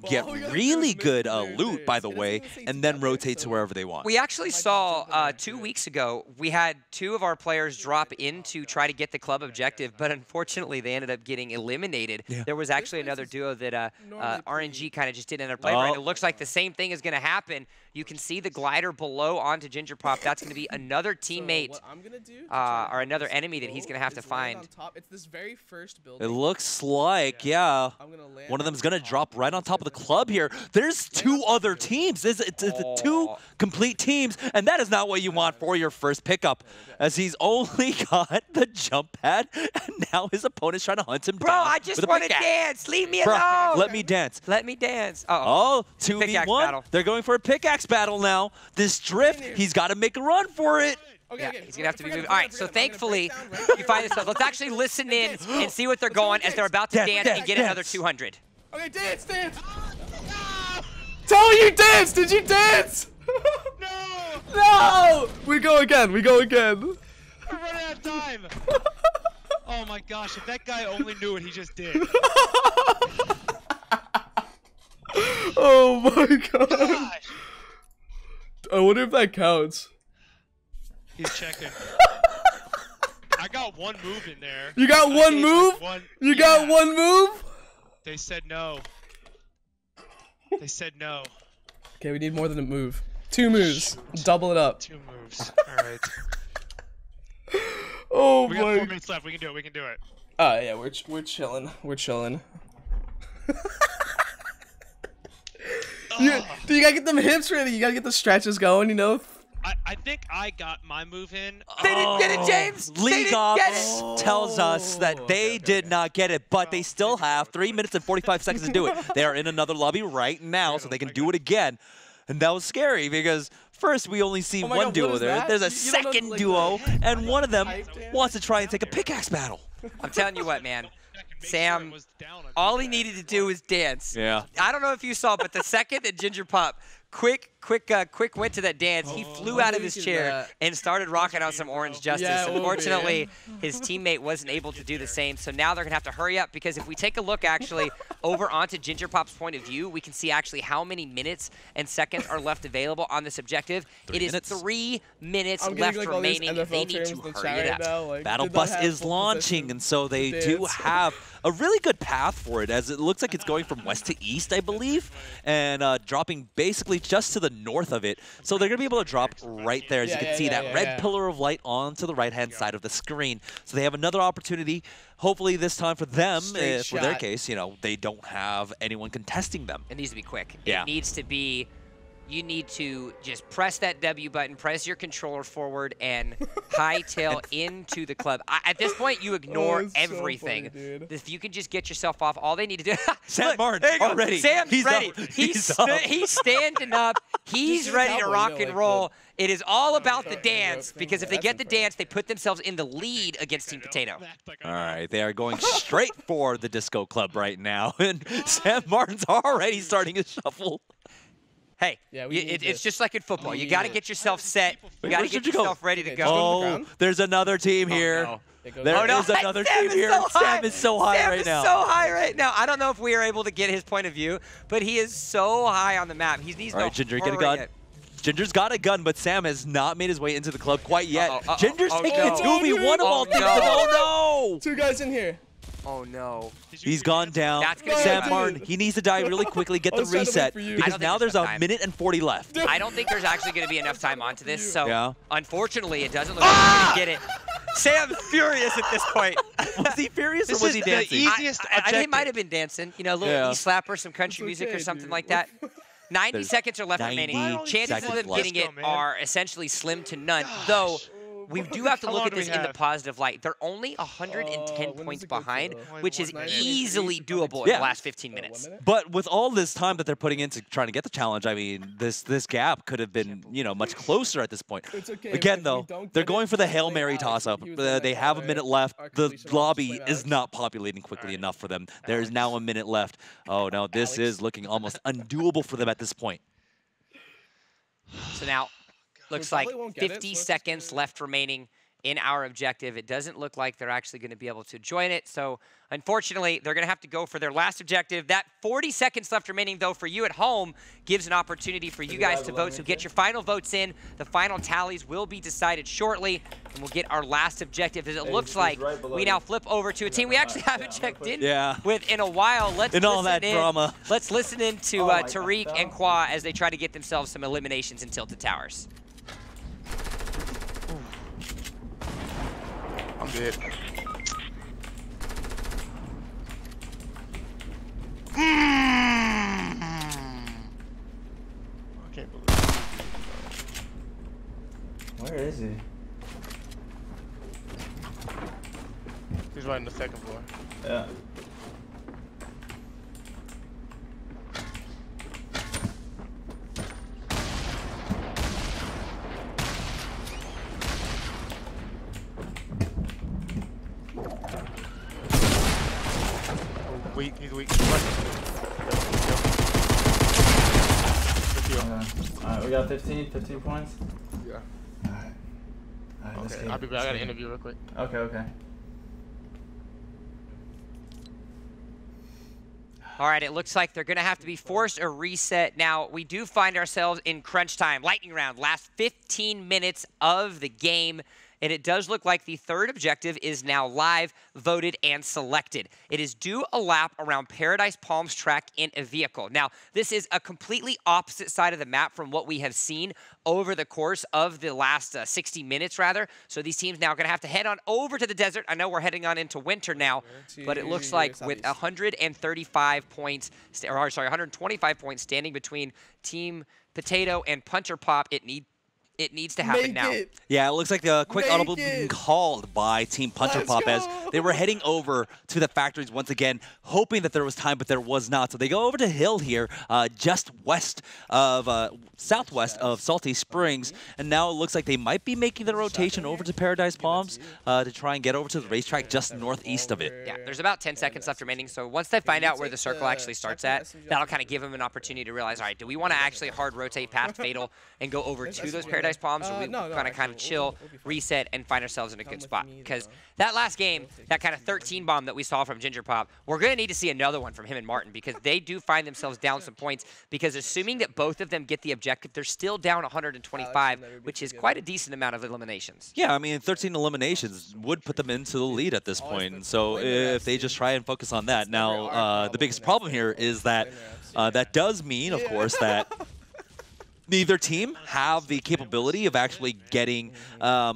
get really good loot, by the way, and then rotate to wherever they want. We actually saw 2 weeks ago, we had 2 of our players drop in to try to get the club objective, but unfortunately, they ended up getting eliminated. Yeah. There was actually another duo that RNG kind of just didn't end up playing right. And it looks like the same thing is going to happen. You can see the glider below onto Gingerpop. That's going to be another teammate or another enemy that he's going to have to find. It's this very first building. It looks like, yeah, one of them is going to drop right on top of the club here. There's 2 other teams. It's 2 complete teams, and that is not what you want for your first pickup, as he's only got the jump pad, and now his opponent's trying to hunt him down. Bro, I just want to dance. Leave me alone. Let me dance. Let me dance. Oh, 2v1. They're going for a pickaxe battle now. This drift, he's got to make a run for it. Yeah, he's going to have to be moving. All right, so thankfully, you find this stuff. Let's actually listen in and see what they're going as they're about to dance and get another 200. Okay, dance. Tell you dance. Did you dance? No! We go again. We're running out of time. Oh my gosh, if that guy only knew what he just did. Oh my gosh. I wonder if that counts. He's checking. I got 1 move in there. You got 1 move? You got 1 move? They said no. They said no. Okay, we need more than a move. 2 moves. Double it up. 2 moves. All right. Oh we my. got 4 minutes left. We can do it. We can do it. Oh yeah, we're chilling. We're chilling. You gotta get them hips ready. You gotta get the stretches going. You know. I think I got my move in. They didn't get it, James. League Ops tells us that they did not get it, but they still have 3 minutes and 45 seconds to do it. They are in another lobby right now, so they can do it again. And that was scary because first we only see one duo there. There's a second duo, and one of them wants to try and take a pickaxe battle. I'm telling you what, man. Sam, all he needed to do was dance. Yeah. I don't know if you saw, but the second that Gingerpop quick went to that dance, he flew out of his chair and started rocking out some Orange Justice. Yeah, Unfortunately, his teammate wasn't able to do the same, so now they're going to have to hurry up, because if we take a look actually over onto Gingerpop's point of view, we can see actually how many minutes and seconds are left available on this objective. It is 3 minutes left remaining. They need to hurry it up. Battle Bus is launching, and so they do have a really good path for it, as it looks like it's going from west to east, I believe, and dropping basically just to the north of it. So they're going to be able to drop right there, as you can see, that red pillar of light onto the right-hand side of the screen. So they have another opportunity, hopefully this time for them, for their case, you know, they don't have anyone contesting them. It needs to be quick. Yeah. It needs to be... You need to just press that W button, press your controller forward, and hightail into the club. At this point, you ignore everything. So funny, if you can just get yourself off, all they need to do. Sam Martin already. Sam's ready. He's standing up. He's ready to rock and roll. It is all about the dance, because if they get the dance, they put themselves in the lead against Team Potato. All right, they are going straight for the Disco Club right now, and Sam Martin's already starting his shuffle. Hey, it's just like in football. You got to get yourself set. You got to get yourself ready to go. Oh, there's another team here. There's another team here. Sam is so high right now. Sam is so high right now. I don't know if we are able to get his point of view, but he is so high on the map. He needs to Ginger, get a gun. Ginger's got a gun, but Sam has not made his way into the club quite yet. Ginger's taking a 2v1 of all things. Oh, no. 2 guys in here. Oh, no. He's gone down. Sam Martin, he needs to die really quickly, get the reset, because now there's a minute and 40 left. I don't think there's actually going to be enough time onto this, so unfortunately, it doesn't look like we're going to get it. Sam's furious at this point. Was he furious or was he dancing? The easiest I think he might have been dancing. You know, a little E-slapper, some country music or something like that. 90 seconds are left remaining. Chances of them getting it are essentially slim to none, though we do have to look at this in the positive light. They're only 110 points behind, which is easily doable in the last 15 minutes. But with all this time that they're putting into trying to get the challenge, I mean, this gap could have been, you know, much closer at this point. Again, though, they're going for the Hail Mary toss-up. They have a minute left. The lobby is not populating quickly enough for them. There is now a minute left. Oh, no, this is looking almost undoable for them at this point. So now, looks like 50 seconds left remaining in our objective. It doesn't look like they're actually going to be able to join it. So unfortunately, they're going to have to go for their last objective. That 40 seconds left remaining, though, for you at home gives an opportunity for you guys to vote. So get your final votes in. The final tallies will be decided shortly, and we'll get our last objective. As it looks like we now flip over to a team we actually haven't checked in with in a while. Let's drama. Let's listen in to Tarik and Khoa as they try to get themselves some eliminations in Tilted Towers. I'm good. I can't believe it. Where is he? He's right in the second floor. Yeah. Weak, he's weak. Alright, we got 15 points? Yeah. Alright, okay, I'll be back. I got an interview real quick. Okay. All right, it looks like they're going to have to be forced a reset. Now, we do find ourselves in crunch time, lightning round, last 15 minutes of the game. And it does look like the third objective is now live, voted, and selected. It is do a lap around Paradise Palms track in a vehicle. Now, this is a completely opposite side of the map from what we have seen over the course of the last 60 minutes, rather. So these teams now are going to have to head on over to the desert. I know we're heading on into winter now, but it looks like with 135 points, or sorry, 125 points standing between Team Potato and Punter Pop, it needs to happen now. Yeah, it looks like the quick audible being called by Team Punter Pop as they were heading over to the factories once again, hoping that there was time, but there was not. So they go over to Hill here, just southwest of Salty Springs, and now it looks like they might be making the rotation over to Paradise Palms to try and get over to the racetrack just northeast of it. Yeah, there's about 10 seconds left remaining, so once they find out where the circle actually starts at, that'll kind of give them an opportunity to realize, all right, do we want to actually hard rotate past Fatal and go over to those Paradise Palms, or we kind of chill, reset, and find ourselves in a good spot? Because that last game, that kind of 13 bomb that we saw from Gingerpop, we're going to need to see another one from him and Martin, because they do find themselves down some points, because assuming that both of them get the objective, they're still down 125, which is quite a decent amount of eliminations. Yeah, I mean, 13 eliminations would put them into the lead at this point. So if they just try and focus on that. Now, the biggest problem here is that that does mean, of course, that neither team have the capability of actually getting a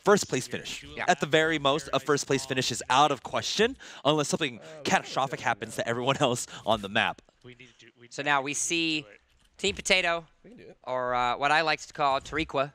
first-place finish. Yeah. At the very most, a first-place finish is out of question unless something catastrophic happens to everyone else on the map. So now we see Team Potato, or what I like to call Tarik,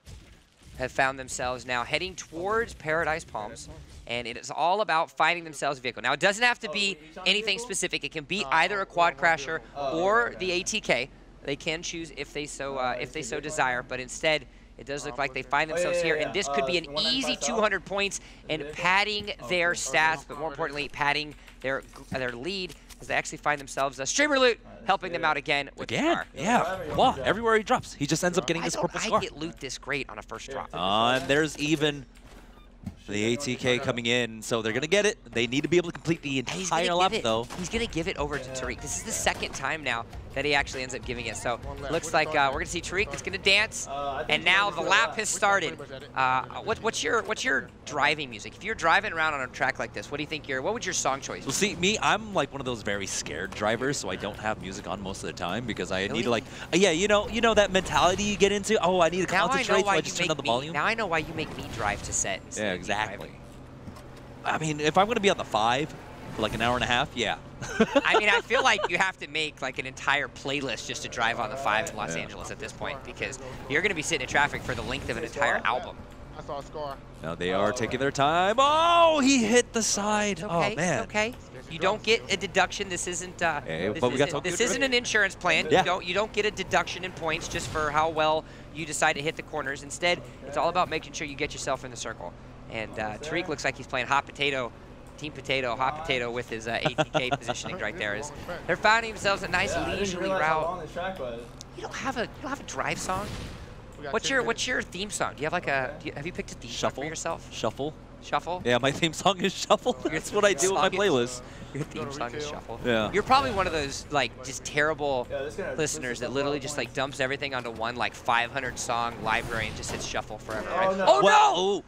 have found themselves now heading towards Paradise Palms. And it is all about finding themselves a vehicle. Now, it doesn't have to be anything specific. It can be either a quad crasher or the ATK. They can choose if they so desire, but instead, it does look like they find themselves here, and this could be an easy 200 points and padding their stats, but more importantly, padding their lead as they actually find themselves a streamer loot, helping them out again with the car. Yeah. Wow, everywhere he drops, he just ends up getting this purple scar. I get loot this great on a first drop. And there's even the ATK coming in, so they're going to get it. They need to be able to complete the entire lap, though. He's going to give it over to Tarik. This is the second time now that he actually ends up giving it. So looks like we're going to see Tarik. It's going to dance, and now the lap has started. What's your driving music? If you're driving around on a track like this, what do you think what would your song choice be? Well, see, me, I'm like one of those very scared drivers, so I don't have music on most of the time because I need to like, yeah, you know that mentality you get into. Oh, I need to concentrate, so I just turn on the volume. Now I know why you make me drive to set. Yeah, exactly. I mean, if I'm going to be on the 5, For like an hour and a half? Yeah. I mean, I feel like you have to make like an entire playlist just to drive on the 5 in Los Angeles at this point, because you're going to be sitting in traffic for the length of an entire album. I saw a scar. Now they are taking their time. Oh, he hit the side. Okay, oh, man. Okay. You don't get a deduction. This isn't this isn't an insurance plan. Yeah. You don't get a deduction in points just for how well you decide to hit the corners. Instead, it's all about making sure you get yourself in the circle. And Tarik looks like he's playing hot potato, team potato, hot potato with his ATK positioning right there. As they're finding themselves a nice leisurely route. You don't have a drive song. What's your theme song? Do you have like have you picked a theme song for yourself? Shuffle. Shuffle? Yeah, my theme song is Shuffle. That's what I do with my playlist. Your theme song is Shuffle. Yeah. You're probably one of those like just terrible listeners that literally just like dumps everything onto one like 500 song library and just hits Shuffle forever. Right? Oh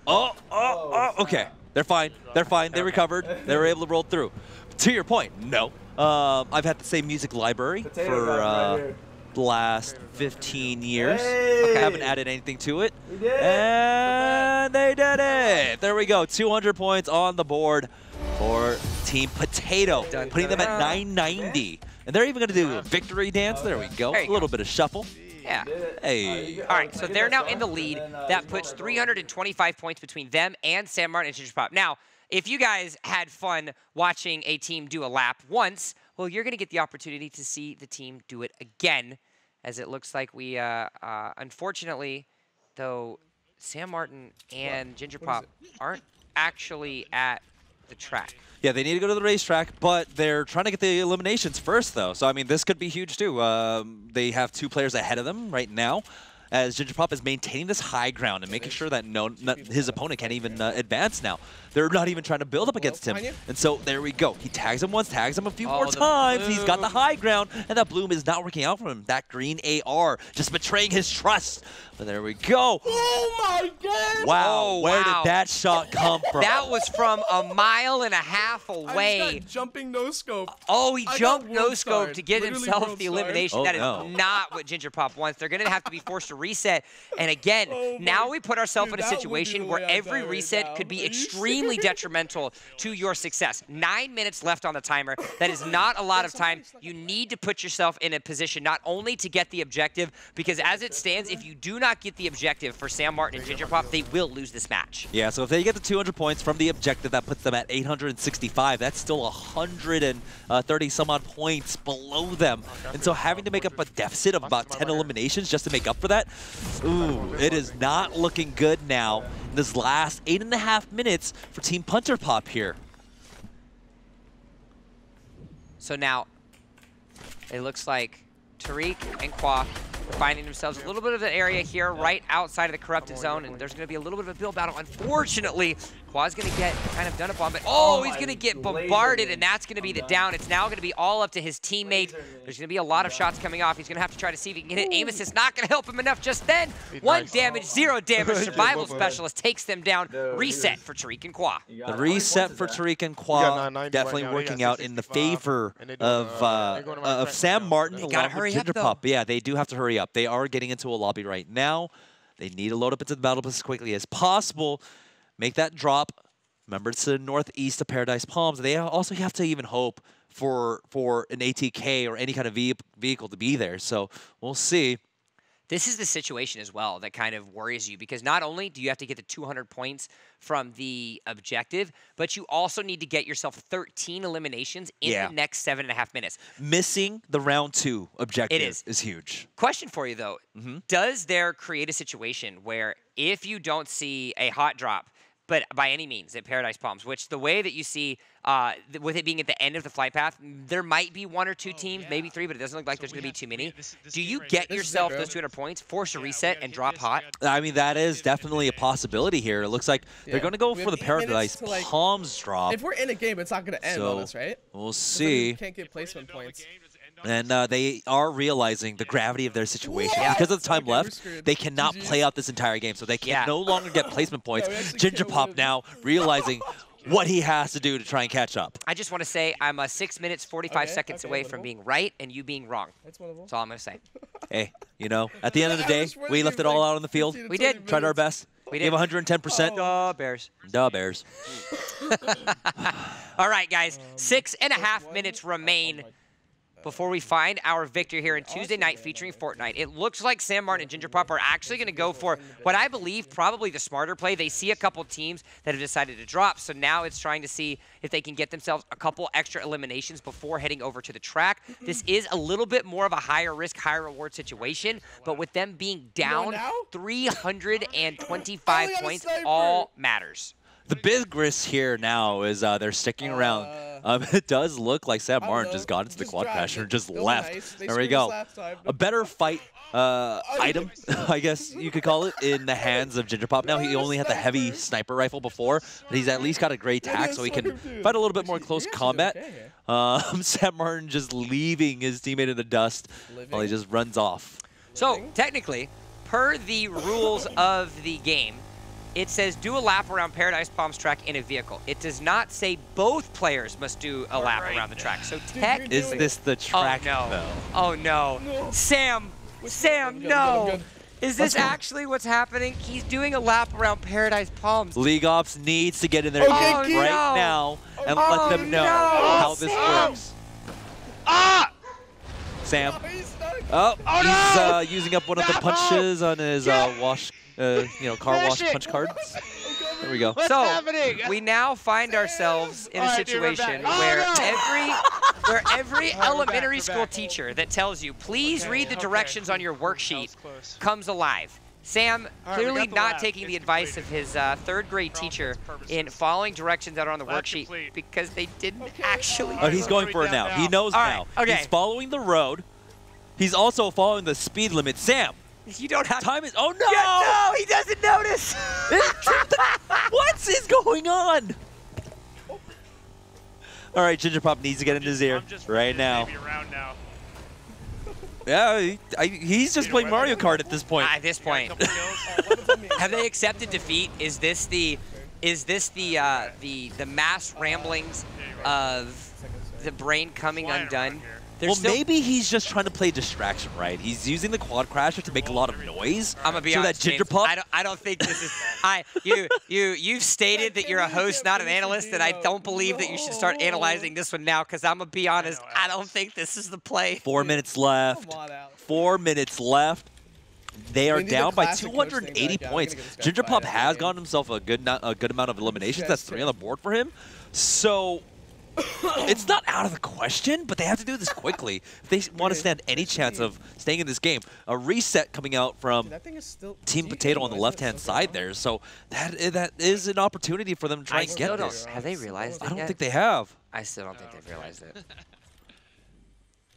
no! Okay. They're fine. They're fine. They recovered. They were able to roll through. To your point, no. I've had the same music library for the last 15 years. I haven't added anything to it. And they did it. There we go. 200 points on the board for Team Potato, putting them at 990. And they're even going to do a victory dance. There we go. A little bit of shuffle. Yeah. Hey. All right, so they're now in the lead. That puts 325 points between them and San Martin and Gingerpop. Now, if you guys had fun watching a team do a lap once, well, you're going to get the opportunity to see the team do it again, as it looks like we, unfortunately, though, San Martin and Gingerpop aren't actually at the track. Yeah, they need to go to the racetrack, but they're trying to get the eliminations first, though. So, I mean, this could be huge, too. They have 2 players ahead of them right now, as Gingerpop is maintaining this high ground and making sure that his opponent can't even advance now. They're not even trying to build up against him. And so there we go. He tags him once, tags him a few more times. He's got the high ground, and that bloom is not working out for him. That green AR just betraying his trust. But there we go. Oh, my God. Wow. Where did that shot come from? That was from a mile and a half away. I just got jumping no-scope. Oh, he jumped no-scope to get himself the elimination. That is not what Gingerpop wants. They're going to have to be forced to reset. And again, now we put ourselves in a situation where every reset could be extremely detrimental to your success. 9 minutes left on the timer. That is not a lot of time. You need to put yourself in a position not only to get the objective, because as it stands, if you do not get the objective for San Martin and Gingerpop, they will lose this match. Yeah, so if they get the 200 points from the objective, that puts them at 865. That's still 130 some odd points below them. And so having to make up a deficit of about 10 eliminations just to make up for that, ooh, it is not looking good now in this last 8.5 minutes for Team Punterpop here. So now, it looks like Tarik and Khoa are finding themselves a little bit of an area here right outside of the corrupted zone, and there's going to be a little bit of a build battle. Unfortunately, Khoa's going to get kind of done upon, but he's going to get bombarded, and that's going to be the down. It's now going to be all up to his teammate. There's going to be a lot of shots coming off. He's going to have to try to see if he can hit it. Aim assist not going to help him enough just then. 1 damage, 0 damage. Survival specialist takes them down. Reset for Tarik and Khoa. The reset for Tarik and Khoa definitely working out in the favor of Sam Martin along with Gingerpop. Yeah, they do have to hurry up. They are getting into a lobby right now. They need to load up into the battle as quickly as possible. Make that drop. Remember, it's the northeast of Paradise Palms. They also have to even hope for an ATK or any kind of vehicle to be there. So we'll see. This is the situation as well that kind of worries you, because not only do you have to get the 200 points from the objective, but you also need to get yourself 13 eliminations in the next 7.5 minutes. Missing the round 2 objective is huge. Question for you, though. Does there create a situation where if you don't see a hot drop, but by any means at Paradise Palms, which the way that you see with it being at the end of the flight path, there might be 1 or 2 teams, maybe 3, but it doesn't look like there's going to be too many. Do you get yourself those 200 points, force a reset, and drop hot? I mean, that is definitely a possibility here. It looks like they're going to go for the Paradise Palms drop. If we're in a game, it's not going to end on us, right? We'll see. You can't get placement points. And they are realizing the gravity of their situation. Because of the time left, they cannot play out this entire game. So they can no longer get placement points. Gingerpop now realizing what he has to do to try and catch up. I just want to say I'm 6 minutes, 45 seconds away from being right and you being wrong. That's all I'm going to say. Hey, you know, at the end of the day, we left it all out on the field. We did. Tried our best. We gave did. 110%. Duh, Bears. Duh, Bears. All right, guys, 6.5 minutes remain before we find our victor here in Tuesday night featuring Fortnite. It looks like Sam Martin and Gingerpop are actually going to go for what I believe probably the smarter play. They see a couple teams that have decided to drop, so now it's trying to see if they can get themselves a couple extra eliminations before heading over to the track. This is a little bit more of a higher risk, higher reward situation, but with them being down 325 points, all matters. The big risk here now is they're sticking around. It does look like Sam Martin just got into the quad crasher and just left. There we go. A better fight item, I guess you could call it, in the hands of Gingerpop. Now he only had the heavy sniper rifle before, but he's at least got a great tack, so he can fight a little bit more close combat. Sam Martin just leaving his teammate in the dust while he just runs off. So technically, per the rules of the game, it says do a lap around Paradise Palms track in a vehicle. It does not say both players must do a lap around the track. So technically, is this the track? Oh no! Though? Oh no! Sam, no! Is this actually what's happening? He's doing a lap around Paradise Palms. League Ops needs to get in there right now and let them know how this works. Sam. He's using up one of the punches on his car wash punch cards. There we go. So we now find ourselves in a situation where every elementary school teacher that tells you, please read the directions on your worksheet, comes alive. Sam clearly not taking the advice of his third grade teacher in following directions that are on the worksheet because they didn't actually. Oh, he's going for it now. He knows now. Okay. He's following the road. He's also following the speed limit. Sam. You don't have time is. Oh no! Yeah, no, he doesn't notice. What is going on? All right, Gingerpop needs to get in his ear right now. Yeah, he's just playing Mario Kart at this point. At this point, have they accepted defeat? Is this the mass ramblings of the brain coming undone? Well, maybe he's just trying to play distraction, right? He's using the quad crasher to make a lot of noise. I'm gonna be honest, that Gingerpop. I don't think this is. You've stated that you're a host, not an analyst, and I don't believe that you should start analyzing this one now. Because I'm gonna be honest, I don't think this is the play. 4 minutes left. 4 minutes left. They are down by 280 points. Gingerpop has gotten himself a good amount of eliminations. That's 3 on the board for him. So. It's not out of the question, but they have to do this quickly if they want to stand any chance of staying in this game. A reset coming out from Team Potato on the left-hand side there, so that is an opportunity for them to try and get this. Have they realized it I don't yet? think they have. I still don't think they've realized it.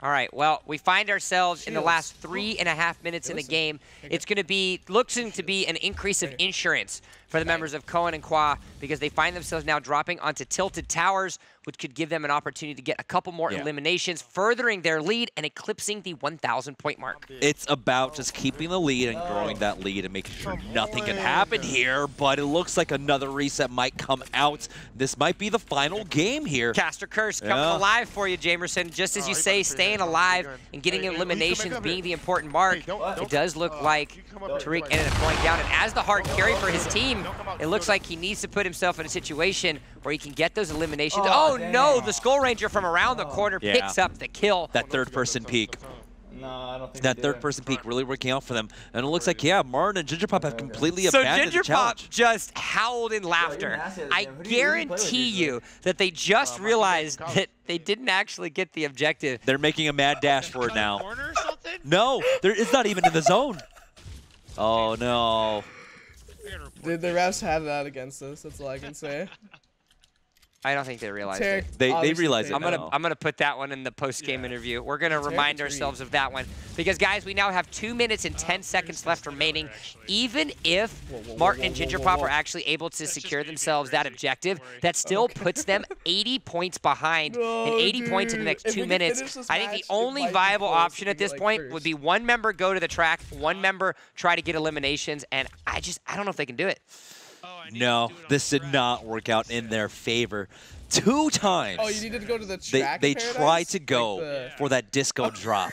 All right, well, we find ourselves in the last 3.5 minutes in the game. It's going to be, looking to be an increase of insurance for the members of Cohen and Khoa because they find themselves now dropping onto Tilted Towers, which could give them an opportunity to get a couple more eliminations, furthering their lead and eclipsing the 1,000-point mark. It's about just keeping the lead and growing that lead and making sure nothing can happen here, but it looks like another reset might come out. This might be the final game here. Caster Curse coming alive for you, Jamerson. Just as you say, staying alive and getting eliminations being the important mark, it does look like Tarik ended up going down. And as the hard carry for his team, it looks like he needs to put himself in a situation where he can get those eliminations. Oh no, the Skull Ranger from around the corner picks up the kill. That third-person peek. No, I don't think that third-person peek really working out for them. And it looks like, Martin and Gingerpop have completely abandoned the challenge. So Gingerpop just howled in laughter. I guarantee you that they just realized that they didn't actually get the objective. They're making a mad dash for it now. No, it's not even in the zone. Oh, no. Dude, the refs have that against us. That's all I can say. I don't think they realized Tarik, it. They realize it. I'm gonna put that one in the post-game interview. We're gonna remind ourselves of that one because, guys, we now have 2 minutes and 10 seconds left remaining. Even if Martin and Gingerpop are actually able to secure themselves that objective, that still puts them 80 points behind and 80 points in the next 2 minutes. I think the only viable option at this point would be one member go to the track, one member try to get eliminations, and I don't know if they can do it. No, this did not work out in their favor. 2 times. Oh, you needed to go to the track. They tried to go for that disco drop.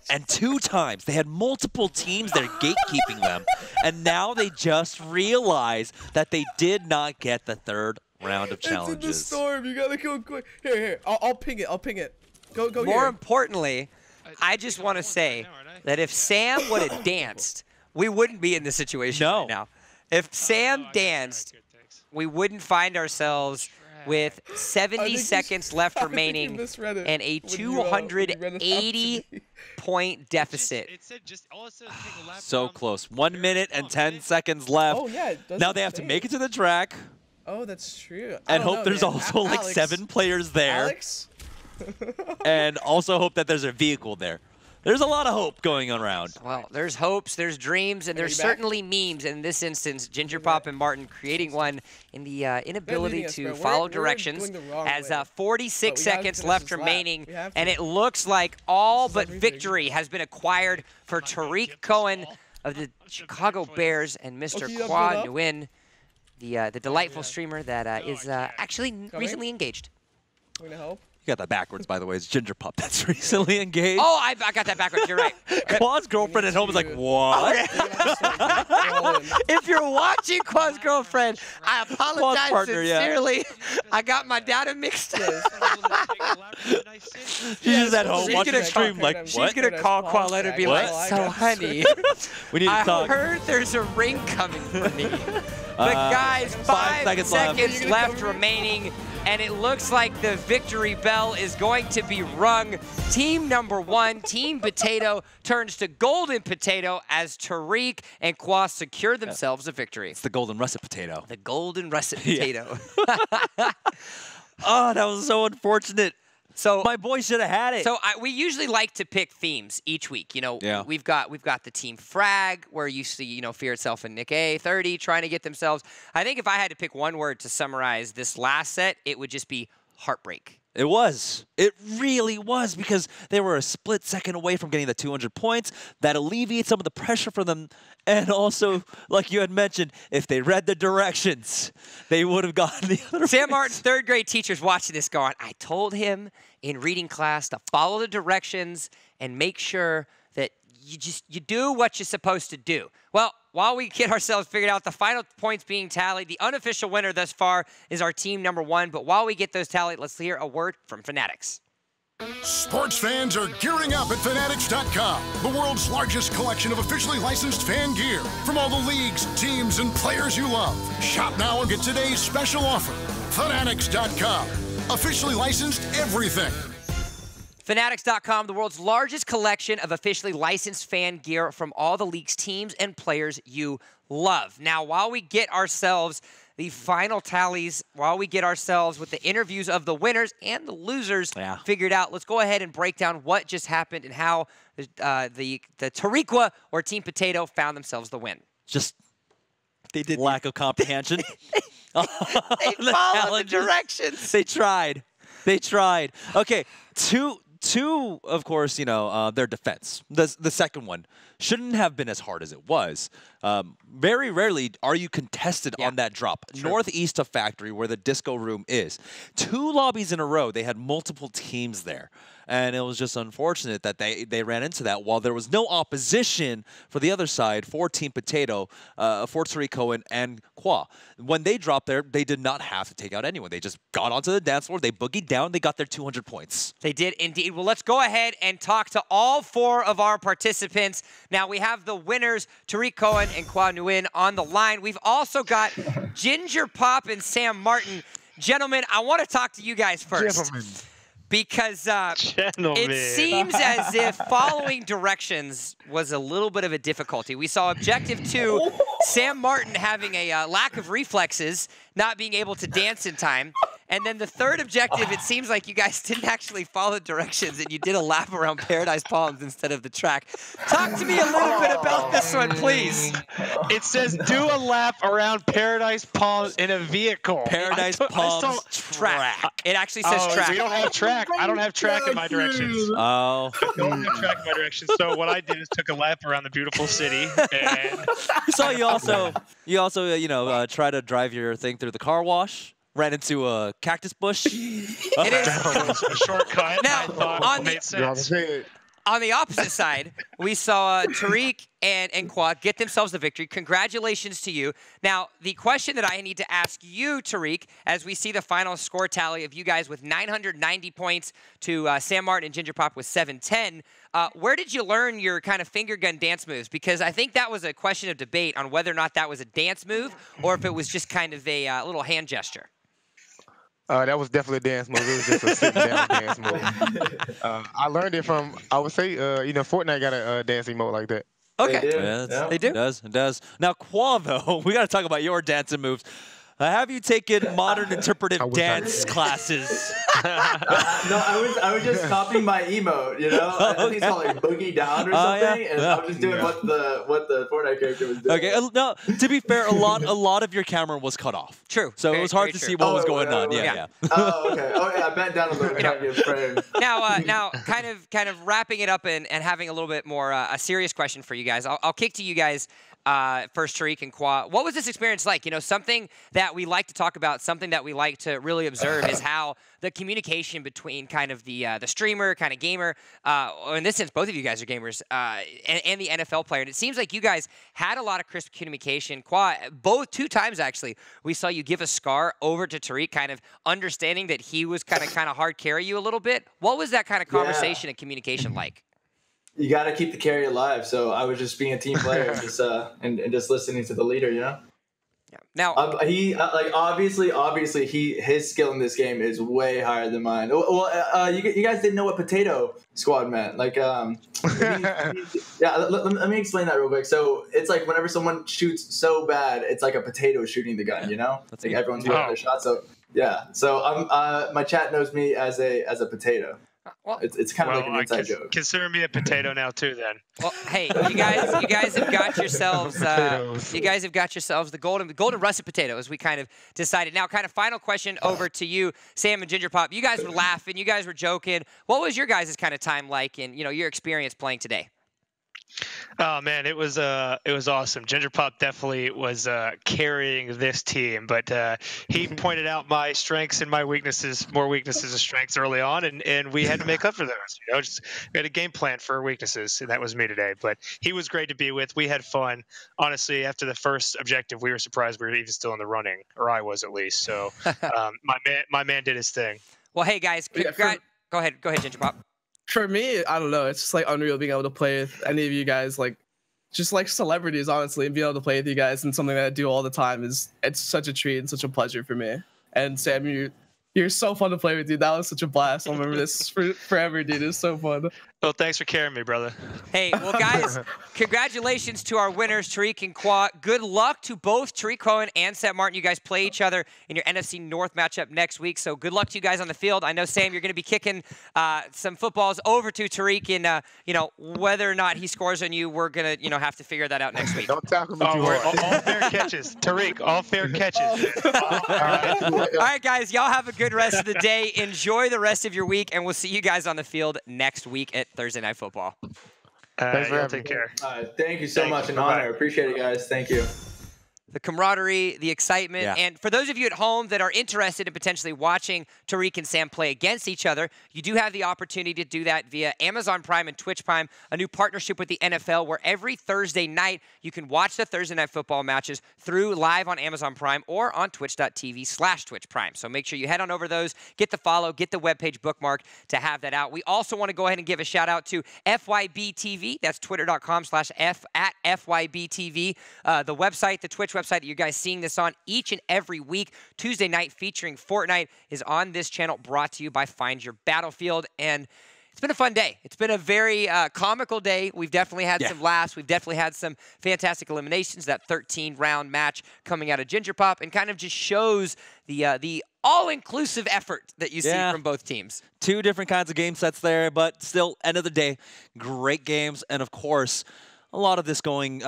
And 2 times. They had multiple teams there gatekeeping them. And now they just realized that they did not get the third round of challenges. It's in the storm. You gotta go quick. Here. I'll ping it. I'll ping it. Go More here. importantly, I just want to say that if Sam would have danced, we wouldn't be in this situation right now. If Sam danced, we wouldn't find ourselves with 70 seconds left remaining and a 280-point deficit. So close. 1 minute and 10 seconds left. Oh, yeah. Now they have to make it to the track. Oh, that's true. And hope there's also like 7 players there. Alex? And also hope that there's a vehicle there. There's a lot of hope going around. Well, there's hopes, there's dreams, and there's certainly memes. In this instance, Gingerpop and Martin creating one in the inability to follow directions. As 46 seconds left remaining, and it looks like all but victory has been acquired for Tarik Cohen of the Chicago Bears and Mr. Khoa Nguyen, the delightful streamer that is actually recently engaged. Going to help? You got that backwards, by the way. It's Gingerpop that's recently engaged. Oh, I got that backwards. You're right. Qua's girlfriend at home is like, what? If you're watching Qua's girlfriend, I apologize sincerely. I got my data mixed up. She's just at home watching the stream like, what? She's going to call Qua later and be like, so honey, we need to talk. I heard there's a ring coming for me. But guys, 5 seconds left remaining, and it looks like the victory bell is going to be rung. Team number 1, Team Potato, turns to Golden Potato as Tarik and Khoa secure themselves a victory. It's the golden russet potato. The golden russet potato. Oh, that was so unfortunate. So my boy should have had it. So we usually like to pick themes each week. You know, we've got the team frag where you see Fear Itself and Nick A 30 trying to get themselves. I think if I had to pick one word to summarize this last set, it would just be heartbreak. It was. It really was, because they were a split second away from getting the 200 points. That alleviates some of the pressure for them. And also, like you had mentioned, if they read the directions, they would have gotten the other Sam Martin's 3rd grade teacher's watching this going, I told him in reading class to follow the directions and make sure that you do what you're supposed to do. Well, while we get ourselves figured out, the final points being tallied, the unofficial winner thus far is our team number 1. But while we get those tallied, let's hear a word from Fanatics. Sports fans are gearing up at Fanatics.com, the world's largest collection of officially licensed fan gear from all the leagues, teams, and players you love. Shop now and get today's special offer. Fanatics.com, officially licensed everything. Fanatics.com, the world's largest collection of officially licensed fan gear from all the league's teams and players you love. Now, while we get ourselves the final tallies, while we get ourselves with the interviews of the winners and the losers figured out, let's go ahead and break down what just happened and how the Tariqua or Team Potato found themselves the win. Just they did lack of comprehension. They followed the directions. They tried. They tried. Okay, two, of course, their defense. The second one shouldn't have been as hard as it was. Very rarely are you contested on that drop. True. Northeast of Factory, where the disco room is. 2 lobbies in a row, they had multiple teams there. And it was just unfortunate that they ran into that while there was no opposition for the other side for Team Potato, for Tarik Cohen and Khoa. When they dropped there, they did not have to take out anyone. They just got onto the dance floor, they boogied down, they got their 200 points. They did indeed. Well, let's go ahead and talk to all 4 of our participants. Now, we have the winners, Tarik Cohen and Khoa Nguyen, on the line. We've also got Gingerpop and Sam Martin. Gentlemen, I want to talk to you guys first. Gentlemen. Because it seems as if following directions was a little bit of a difficulty. We saw Objective 2, Sam Martin having a lack of reflexes, not being able to dance in time. And then the 3rd objective, it seems like you guys didn't actually follow directions and you did a lap around Paradise Palms instead of the track. Talk to me a little bit about this one, please. It says do a lap around Paradise Palms in a vehicle. Paradise Palms track. It actually says track. We don't have track. I don't have track in my directions. Oh. I don't have track in my directions. So what I did is took a lap around the beautiful city. And so you also try to drive your thing through the car wash. Ran into a cactus bush. It is a shortcut. Now, I thought on made sense. On the opposite side, we saw Tarik and Khoa get themselves the victory. Congratulations to you. Now, the question that I need to ask you, Tarik, as we see the final score tally of you guys with 990 points to Sam Martin and Gingerpop with 710, where did you learn your kind of finger gun dance moves? Because I think that was a question of debate on whether or not that was a dance move or if it was just kind of a little hand gesture. That was definitely a dance move. It was just a sit-down dance move. I learned it from, I would say, Fortnite got a dance emote like that. Okay. They do. Yeah, They do? It does. Now, Khoa, though, we got to talk about your dancing moves. Have you taken modern interpretive dance classes? No, I was just copying my emote, you know? I think it's called like Boogie Down or something, and I was just doing what the Fortnite character was doing. Okay, no, to be fair, a lot of your camera was cut off. True. So it was hard to see what was going on. Yeah. Oh, okay. Oh, yeah, I bent down a little bit trying to get a frame. Now, kind of wrapping it up and having a little bit more a serious question for you guys. I'll kick to you guys. First, Tarik and Khoa, what was this experience like? You know, something that we like to talk about, something that we like to really observe is how the communication between kind of the streamer, kind of gamer, or in this sense, both of you guys are gamers, and the NFL player. And it seems like you guys had a lot of crisp communication. Khoa, two times actually, we saw you give a scar over to Tarik, kind of understanding that he was kind of hard carry you a little bit. What was that kind of conversation and communication like? You got to keep the carry alive. So I was just being a team player, just and just listening to the leader, you know. Yeah. Now he obviously his skill in this game is way higher than mine. Well, you guys didn't know what potato squad meant. Like, let me explain that real quick. So it's like whenever someone shoots so bad, it's like a potato shooting the gun. You know, That's like everyone's doing their shot. So yeah. So my chat knows me as a potato. Well, it's kind of like an inside joke. Consider me a potato now too, then. Well, hey, you guys have got yourselves the golden russet potato, as we kind of decided. Now, kind of final question over to you, Sam and Gingerpop. You guys were laughing, you guys were joking. What was your guys' kind of time like, and your experience playing today? Oh man, it was awesome. Gingerpop definitely was carrying this team, but he pointed out my strengths and my weaknesses, more weaknesses and strengths early on, and we had to make up for those. Just we had a game plan for our weaknesses, and that was me today. But he was great to be with. We had fun. Honestly, after the first objective, we were surprised we were even still in the running, or I was at least. So my man did his thing. Well, hey guys, go ahead, Gingerpop. For me, I don't know. It's just like unreal being able to play with any of you guys, like just like celebrities, honestly, and being able to play with you guys and something that I do all the time it's such a treat and such a pleasure for me. And Sam, you're so fun to play with, dude. That was such a blast. I'll remember this forever, dude. It's so fun. Well, thanks for carrying me, brother. Hey, well, guys, congratulations to our winners, Tarik and Khoa. Good luck to both Tarik Cohen and Sam Martin. You guys play each other in your NFC North matchup next week, so good luck to you guys on the field. I know, Sam, you're going to be kicking some footballs over to Tarik, and, whether or not he scores on you, we're going to, have to figure that out next week. Don't tackle me too hard. All fair catches. Tarik, all fair catches. All right, guys, y'all have a good rest of the day. Enjoy the rest of your week, and we'll see you guys on the field next week at Thursday Night Football. Thanks for having take me. care. Thank you so much. An honor. Appreciate it, guys. Thank you. The camaraderie, the excitement, and for those of you at home that are interested in potentially watching Tarik and Sam play against each other, you do have the opportunity to do that via Amazon Prime and Twitch Prime, a new partnership with the NFL where every Thursday night you can watch the Thursday Night Football matches through live on Amazon Prime or on twitch.tv/Twitch Prime. So make sure you head on over those, get the follow, get the webpage bookmarked to have that out. We also want to go ahead and give a shout out to FYBTV. That's twitter.com/FYBTV. The website, the Twitch website that you guys seeing this on each and every week. Tuesday night featuring Fortnite is on this channel, brought to you by Find Your Battlefield. And it's been a fun day. It's been a very comical day. We've definitely had some laughs. We've definitely had some fantastic eliminations. That 13-round match coming out of Gingerpop, and kind of just shows the all-inclusive effort that you see from both teams. Two different kinds of game sets there, but still, end of the day, great games. And of course, a lot of this going,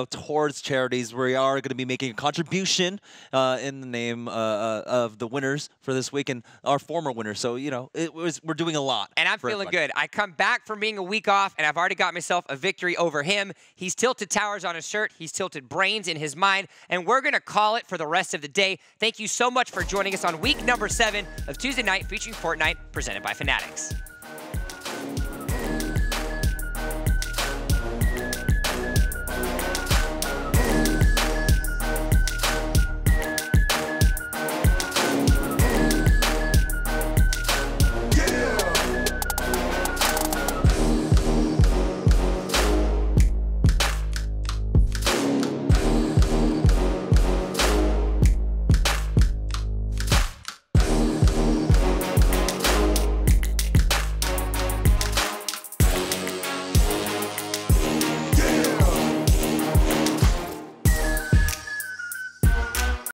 towards charities. We are going to be making a contribution in the name of the winners for this week and our former winners. So, we're doing a lot. And I'm feeling good. I come back from being a week off, and I've already got myself a victory over him. He's tilted towers on his shirt. He's tilted brains in his mind. And we're going to call it for the rest of the day. Thank you so much for joining us on week number 7 of Tuesday Night featuring Fortnite, presented by Fanatics.